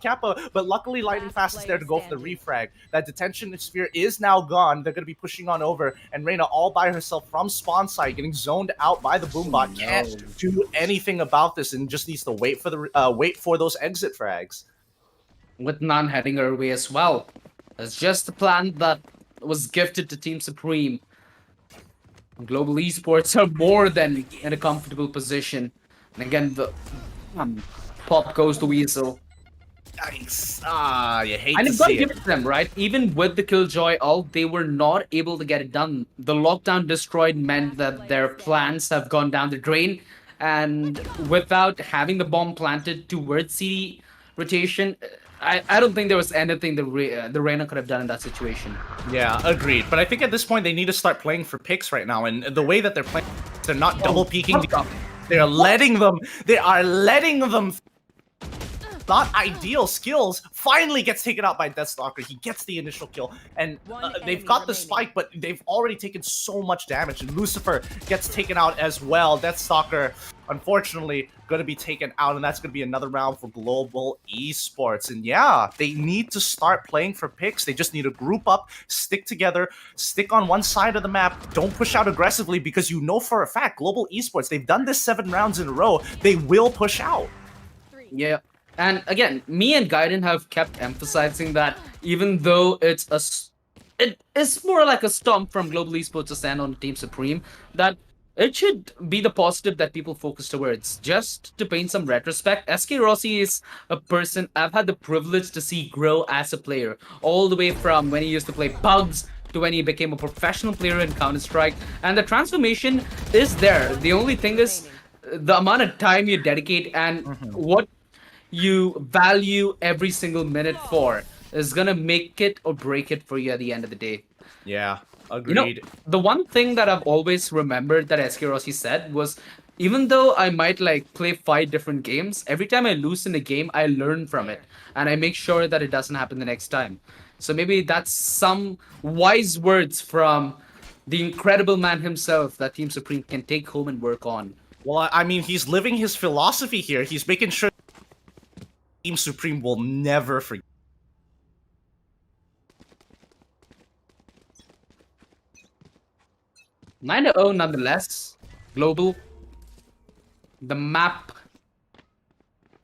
Kappa, but luckily Lightning Fast is there to go for the refrag. That detention sphere is now gone. They're going to be pushing on over, and Reyna all by herself from spawn side, getting zoned out by the boombot. Can't do anything about this, and just needs to wait for the wait for those exit frags. With none heading her way as well. It's just a plan that was gifted to Team Supreme. Global Esports are more than in a comfortable position. And again, the pop goes the weasel. Yikes. Ah, you hate And to you've got to see give it. it to them, right? Even with the Killjoy ult, they were not able to get it done. The lockdown destroyed meant that their plans have gone down the drain. And without having the bomb planted towards CD rotation, I don't think there was anything the Reyna could have done in that situation. Yeah, agreed. But I think at this point they need to start playing for picks right now, and the way that they're playing, they're not double peeking. What the- They're letting them. They are letting them. Not ideal skills. Finally gets taken out by Deathstalker. He gets the initial kill, and they've got the spike, but they've already taken so much damage. And Lucifer gets taken out as well. Deathstalker, unfortunately, going to be taken out, and that's going to be another round for Global Esports. And yeah, they need to start playing for picks. They just need to group up, stick together, stick on one side of the map. Don't push out aggressively, because you know for a fact, Global Esports, they've done this 7 rounds in a row. They will push out. Yeah. And again, me and Gaiden have kept emphasizing that even though it is more like a stomp from Global Esports to stand on Team Supreme, that it should be the positive that people focus towards. Just to paint some retrospect, SK Rossi is a person I've had the privilege to see grow as a player, all the way from when he used to play Pugs to when he became a professional player in Counter-Strike, and the transformation is there. The only thing is the amount of time you dedicate and what you value every single minute for is gonna make it or break it for you at the end of the day. Yeah, agreed. You know, the one thing that I've always remembered that SK Rossi said was, even though I might like play 5 different games, every time I lose in a game, I learn from it and I make sure that it doesn't happen the next time. So maybe that's some wise words from the incredible man himself that Team Supreme can take home and work on. Well, I mean, he's living his philosophy here. He's making sure Team Supreme will never forget. 9-0 nonetheless. Global. The map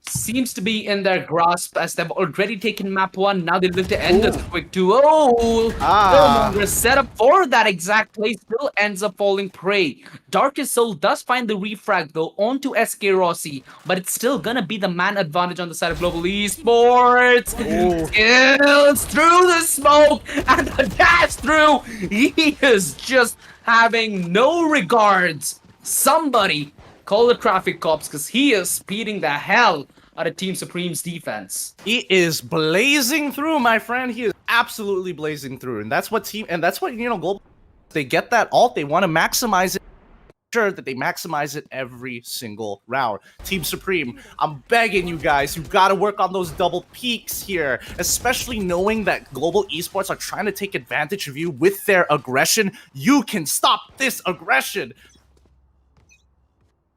seems to be in their grasp as they've already taken map 1. Now they look to end this quick 2-0. Killmonger set up for that exact play, still ends up falling prey. Darkest Soul does find the refrag though onto SK Rossi, but it's still gonna be the man advantage on the side of Global Esports. Kills through the smoke and the dash through. He is just having no regards. Somebody call the traffic cops, because he is speeding the hell out of Team Supreme's defense. He is blazing through, my friend. He is absolutely blazing through, and that's what Global. They get that ult. They want to maximize it. Sure that they maximize it every single round. Team Supreme, I'm begging you guys, you've got to work on those double peaks here, especially knowing that Global Esports are trying to take advantage of you with their aggression. You can stop this aggression.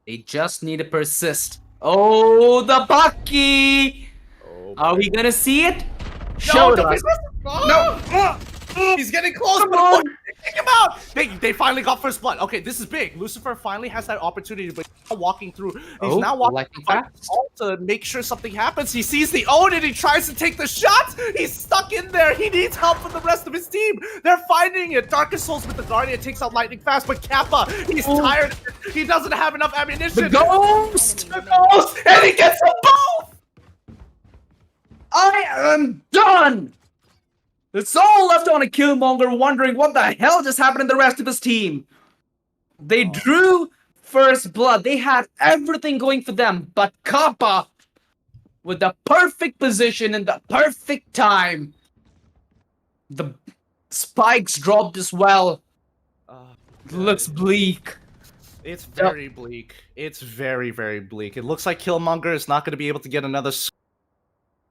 They just need to persist. Oh, the Bucky! Are we gonna see it? Show us. No! He's getting close, Come but on. take him out! They finally got first blood. Okay, this is big. Lucifer finally has that opportunity, but he's now walking through. He's now walking fast to make sure something happens. He sees the own and he tries to take the shots. He's stuck in there. He needs help from the rest of his team. They're finding it. Darkest Souls with the Guardian takes out Lightning fast, but Kappa, he's tired. He doesn't have enough ammunition. The Ghost! The Ghost! And he gets them both! I am done! It's all left on a Killmonger wondering what the hell just happened to the rest of his team. They drew first blood. They had everything going for them, but Kappa, with the perfect position and the perfect time, the spikes dropped as well. Looks bleak. It's very bleak. It's very, very bleak. It looks like Killmonger is not going to be able to get another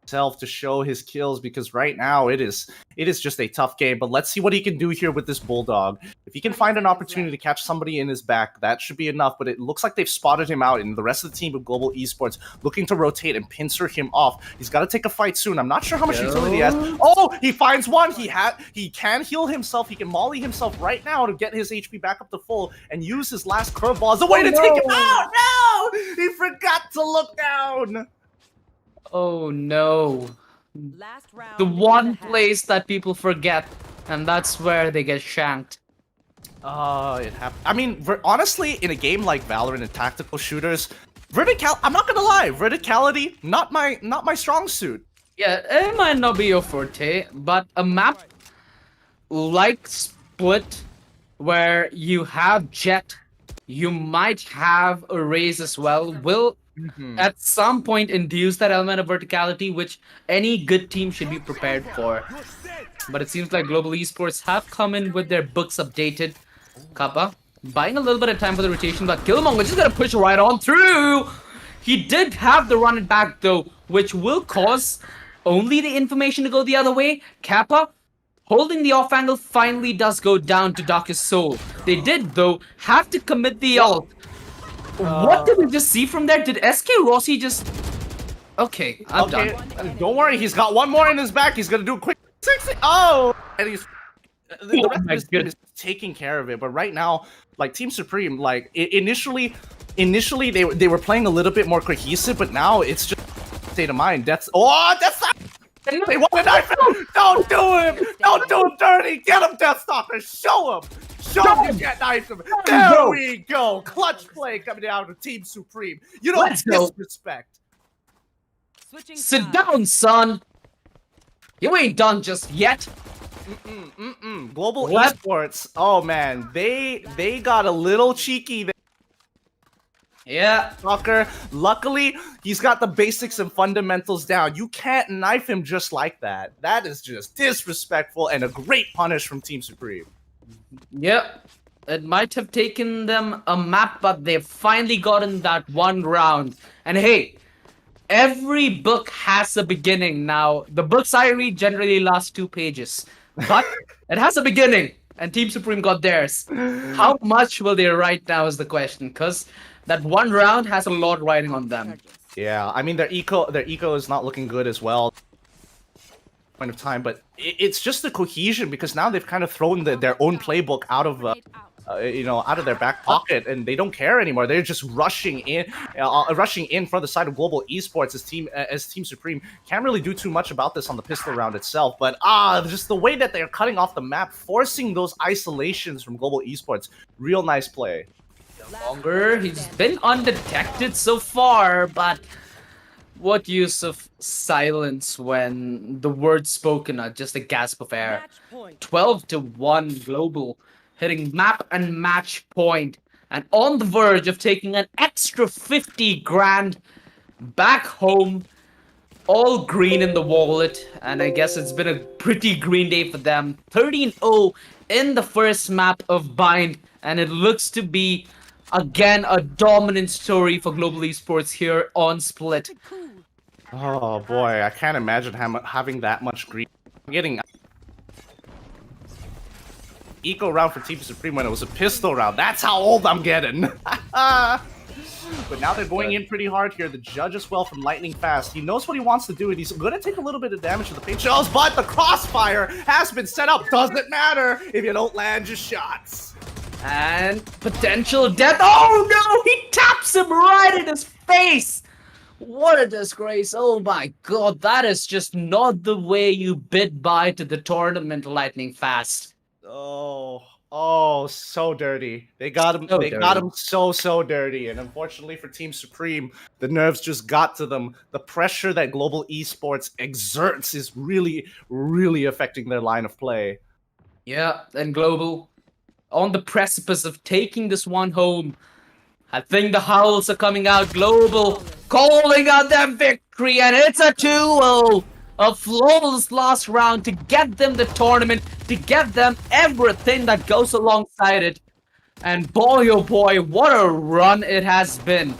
self to show his kills, because right now it is just a tough game. But let's see what he can do here with this Bulldog. If he can find an opportunity to catch somebody in his back, that should be enough. But it looks like they've spotted him out, and the rest of the team of Global Esports looking to rotate and pincer him off. He's got to take a fight soon. I'm not sure how much utility he has. Oh, he finds one. He can heal himself. He can molly himself right now to get his HP back up to full and use his last curveball as a way to take him out. No, he forgot to look down. Oh no. Last round. The in one half. place that people forget, and that's where they get shanked. It happened. I mean, honestly, in a game like Valorant and tactical shooters, I'm not gonna lie, verticality not my strong suit. Yeah, it might not be your forte, but a map like Split, where you have Jet, you might have a Raze as well, will at some point induce that element of verticality, which any good team should be prepared for. But it seems like Global Esports have come in with their books updated. Kappa buying a little bit of time for the rotation, but Killmonger just gonna push right on through. He did have the run it back though, which will cause only the information to go the other way. Kappa holding the off angle finally does go down to Darkest Soul. They did though have to commit the ult. What did we just see from there? Did SK Rossi just... Okay, I'm Okay, done. don't worry, he's got one more in his back. He's gonna do a quick 60. Oh, and he's the rest of my his team is taking care of it. But right now, like Team Supreme, like initially they were playing a little bit more cohesive, but now it's just state of mind. That's not. They want to knife him. Don't do him. Don't do him dirty. Get him, Deathstalker. Show him. Show him you can't knife him. There we go. Clutch play coming out of Team Supreme. You don't Let's go. disrespect. Switching Sit sides. down, son. You ain't done just yet. Global What? Esports. Oh man, they got a little cheeky there. Yeah. Fucker. Luckily, he's got the basics and fundamentals down. You can't knife him just like that. That is just disrespectful and a great punish from Team Supreme. Yep. It might have taken them a map, but they've finally gotten that one round. And hey, every book has a beginning. Now, the books I read generally last 2 pages, but it has a beginning, and Team Supreme got theirs. How much will they write now is the question, because that one round has a lot riding on them. Yeah, I mean their eco is not looking good as well. Point of time, but it's just the cohesion because now they've kind of thrown their own playbook out of out of their back pocket, and they don't care anymore. They're just rushing in from the side of Global Esports as Team Supreme. Can't really do too much about this on the pistol round itself, but just the way that they're cutting off the map, forcing those isolations from Global Esports. Real nice play. Longer, he's been undetected so far, but what use of silence when the words spoken are just a gasp of air? Match point. 12-1 Global, hitting map and match point, and on the verge of taking an extra 50 grand back home. All green in the wallet, and I guess it's been a pretty green day for them. 13-0 in the first map of Bind, and it looks to be again a dominant story for Global Esports here on Split. Oh boy, I can't imagine having that much green. I'm getting eco round for Team Supreme when it was a pistol round. That's how old I'm getting. But now they're going in pretty hard here. The judge as well from Lightning Fast. He knows what he wants to do, and he's going to take a little bit of damage to the paint shells, but the crossfire has been set up. Doesn't matter if you don't land your shots. And potential death. Oh no, he taps him right in his face. What a disgrace. Oh my god, that is just not the way you bid bye to the tournament, Lightning Fast. Oh, so dirty. They got him. So They dirty. got him so dirty. And unfortunately for Team Supreme, the nerves just got to them. The pressure that Global Esports exerts is really affecting their line of play. Yeah, and Global on the precipice of taking this one home. I think the howls are coming out. Global calling out their victory, and it's a 2-0. A flawless last round to get them the tournament, to get them everything that goes alongside it. And boy, oh boy, what a run it has been.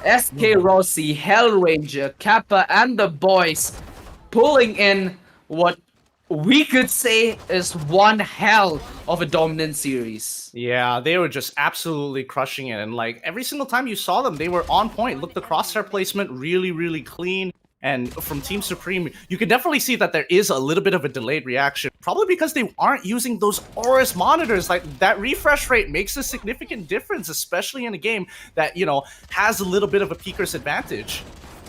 SK Rossi, Hellranger, Kappa, and the boys pulling in what we could say is one hell of a dominant series. Yeah, they were just absolutely crushing it. And like every single time you saw them, they were on point. Look, the crosshair placement really clean. And from Team Supreme, you can definitely see that there is a little bit of a delayed reaction. Probably because they aren't using those Aorus monitors. Like, that refresh rate makes a significant difference, especially in a game that, has a little bit of a peaker's advantage.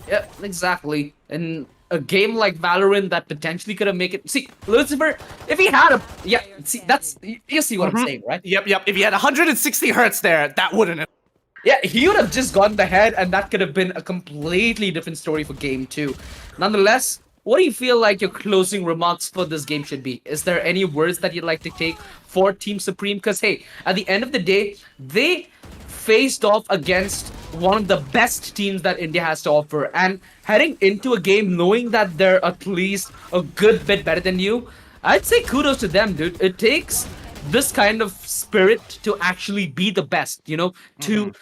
Yeah, exactly. In a game like Valorant that potentially could have made it. See, Lucifer, if he had a yeah, see that's you see what I'm saying, right? Yep. If you had 160 hertz there, that wouldn't have. Yeah, he would have just gotten the head, and that could have been a completely different story for game two. Nonetheless, what do you feel like your closing remarks for this game should be? Is there any words that you'd like to take for Team Supreme? Because hey, at the end of the day, they faced off against one of the best teams that India has to offer, and heading into a game knowing that they're at least a good bit better than you, I'd say kudos to them, dude. It takes this kind of spirit to actually be the best, to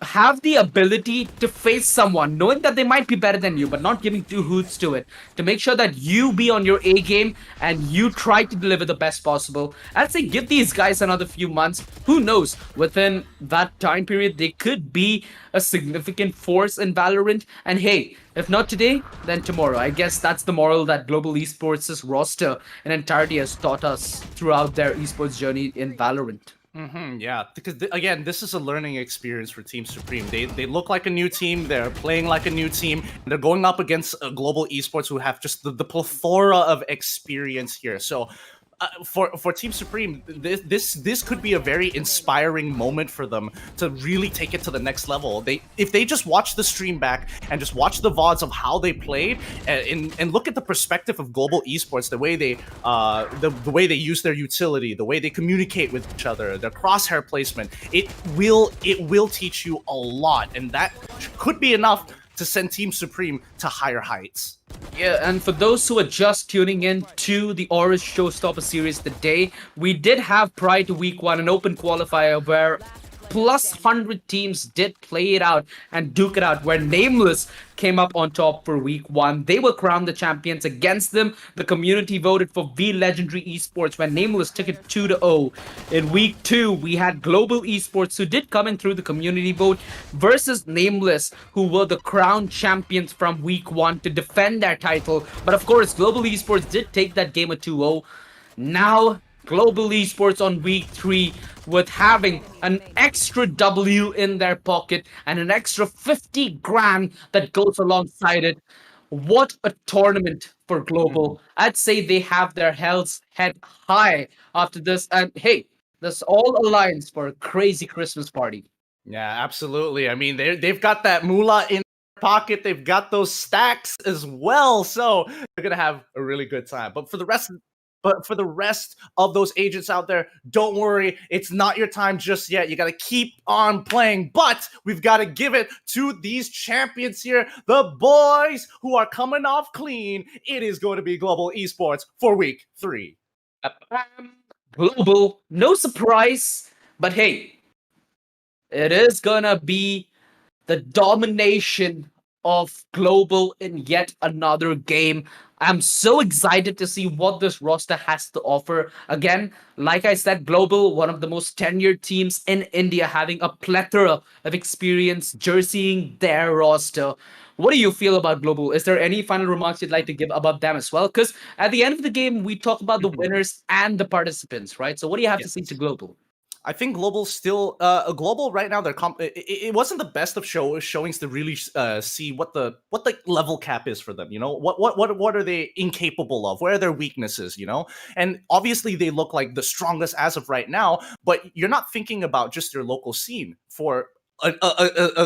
have the ability to face someone knowing that they might be better than you but not giving two hoots to it, to make sure that you be on your A game and you try to deliver the best possible. I'd say give these guys another few months. Who knows, within that time period they could be a significant force in Valorant. And hey, if not today, then tomorrow. I guess that's the moral that Global Esports' roster in entirety has taught us throughout their esports journey in Valorant. Yeah, because again, this is a learning experience for Team Supreme. They look like a new team. They're playing like a new team. They're going up against Global Esports, who have just the plethora of experience here. So. For Team Supreme, this could be a very inspiring moment for them to really take it to the next level. If they just watch the stream back and just watch the VODs of how they played and look at the perspective of Global Esports, the way they the way they use their utility, the way they communicate with each other, their crosshair placement, it will teach you a lot, and that could be enough to send Team Supreme to higher heights. Yeah, and for those who are just tuning in to the Aorus Showstopper series today, we did have prior to week one an open qualifier where plus 100 teams did play it out and duke it out, where Nameless came up on top for week one. They were crowned the champions. Against them, the community voted for V Legendary Esports, where Nameless took it 2-0. In week two, we had Global Esports, who did come in through the community vote, versus Nameless, who were the crowned champions from week one to defend their title. But of course, Global Esports did take that game at 2-0. Now, Global Esports on week 3 with having an extra W in their pocket and an extra 50 grand that goes alongside it. What a tournament for Global. I'd say they have their head high after this. And hey, this all aligns for a crazy Christmas party. Yeah, absolutely. I mean, they've got that moolah in their pocket. They've got those stacks as well, so they're gonna have a really good time. But for the rest of those agents out there, don't worry. It's not your time just yet. You got to keep on playing. But we've got to give it to these champions here, the boys who are coming off clean. It is going to be Global Esports for week 3. Global, no surprise. But hey, it is gonna be the domination of Global in yet another game. I'm so excited to see what this roster has to offer. Again, like I said, Global, one of the most tenured teams in India, having a plethora of experience jerseying their roster. What do you feel about Global? Is there any final remarks you'd like to give about them as well? Because at the end of the game, we talk about the winners and the participants, right? So what do you have to say to Global? I think Global's still Global right now. It wasn't the best of showings to really see what the level cap is for them. You know, what are they incapable of? Where are their weaknesses? You know, and obviously they look like the strongest as of right now. But you're not thinking about just your local scene. For an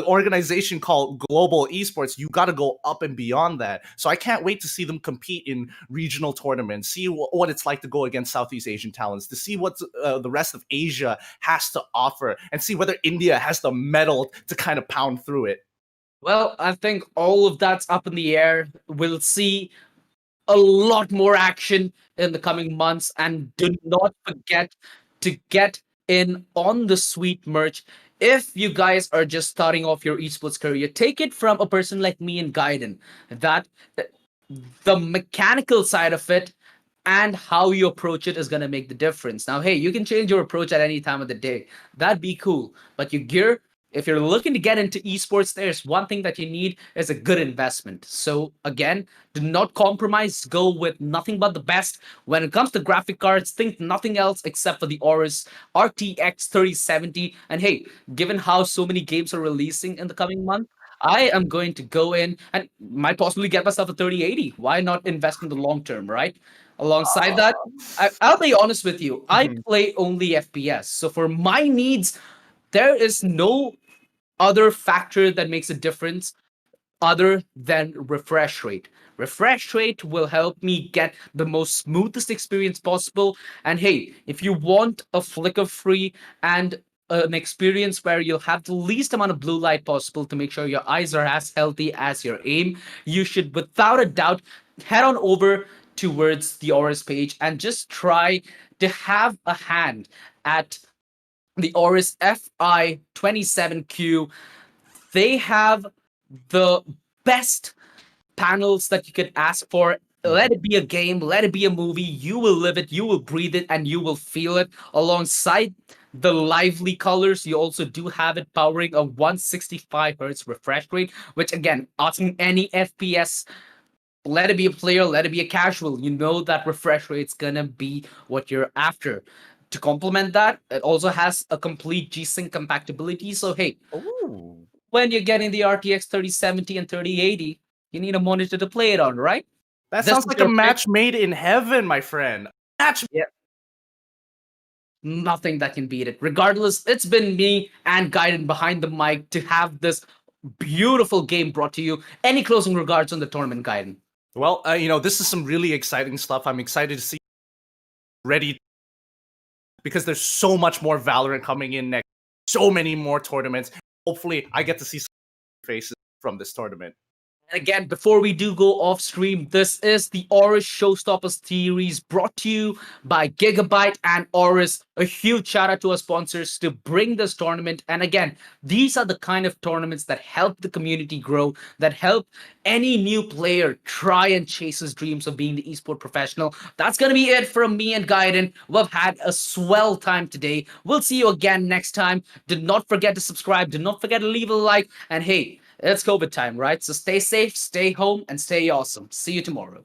organization called Global Esports, you got to go up and beyond that. So I can't wait to see them compete in regional tournaments, see what it's like to go against Southeast Asian talents, to see what the rest of Asia has to offer, and see whether India has the metal to kind of pound through it. Well, I think all of that's up in the air. We'll see a lot more action in the coming months. And do not forget to get in on the sweet merch. If you guys are just starting off your esports career, take it from a person like me and Gaiden, that the mechanical side of it and how you approach it is going to make the difference. Now, hey, you can change your approach at any time of the day. That'd be cool. But your gear, if you're looking to get into esports, there's one thing that you need is a good investment. So again, do not compromise. Go with nothing but the best. When it comes to graphic cards, think nothing else except for the Aorus RTX 3070. And hey, given how so many games are releasing in the coming month, I am going to go in and might possibly get myself a 3080. Why not invest in the long term, right? Alongside that, I'll be honest with you. I play only FPS. So for my needs, there is no other factor that makes a difference other than refresh rate. Refresh rate will help me get the most smoothest experience possible. And hey, if you want a flicker free and an experience where you'll have the least amount of blue light possible to make sure your eyes are as healthy as your aim, you should without a doubt head on over towards the Aorus page and just try to have a hand at the Aorus FI27Q. They have the best panels that you could ask for. Let it be a game, let it be a movie. You will live it, you will breathe it, and you will feel it. Alongside the lively colors, you also do have it powering a 165 hertz refresh rate, which again, asking any FPS, let it be a player, let it be a casual, you know that refresh rate's gonna be what you're after. To complement that, it also has a complete G-Sync compatibility. So hey, Ooh. when you're getting the RTX 3070 and 3080, you need a monitor to play it on, right? That This sounds is like a your pick. match made in heaven, my friend. Match. Nothing that can beat it. Regardless, it's been me and Gaiden behind the mic to have this beautiful game brought to you. Any closing regards on the tournament, Gaiden? Well, this is some really exciting stuff. I'm excited to see ready because there's so much more Valorant coming in next. So many more tournaments. Hopefully, I get to see some faces from this tournament. And again, before we do go off stream, this is the Aorus Showstopper series brought to you by GIGABYTE and Aorus. A huge shout out to our sponsors to bring this tournament. And again, these are the kind of tournaments that help the community grow, that help any new player try and chase his dreams of being the esport professional. That's going to be it from me and Gaiden. We've had a swell time today. We'll see you again next time. Do not forget to subscribe. Do not forget to leave a like. And hey, it's COVID time, right? So stay safe, stay home, and stay awesome. See you tomorrow.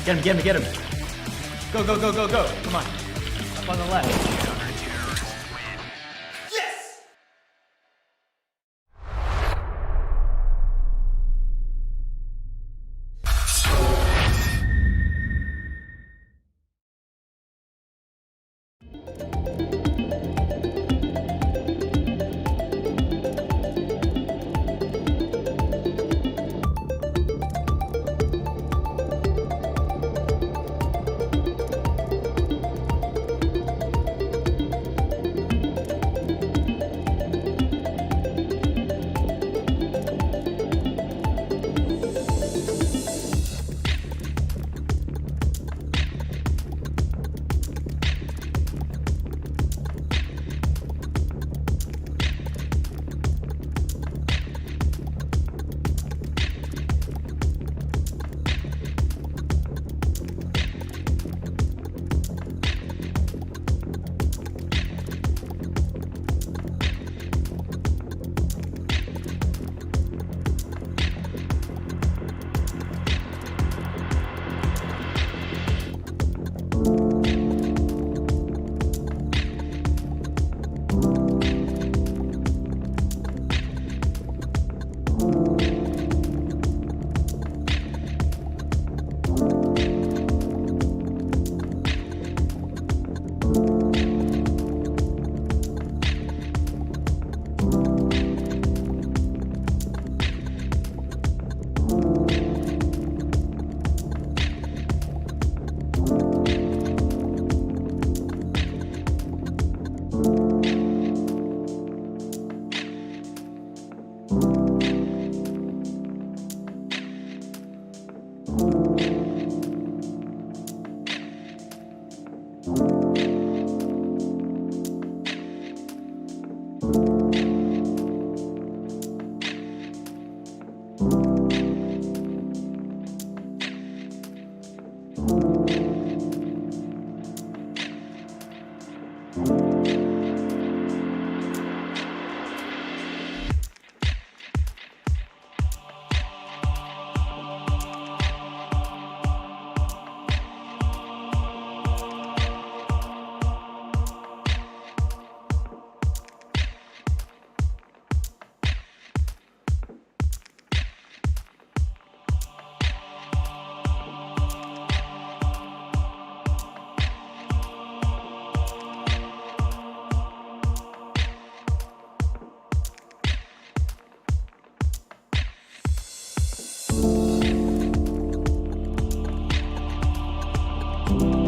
Get him, get him, get him. Go, go, go, go, go. Come on. Up on the left. Bye.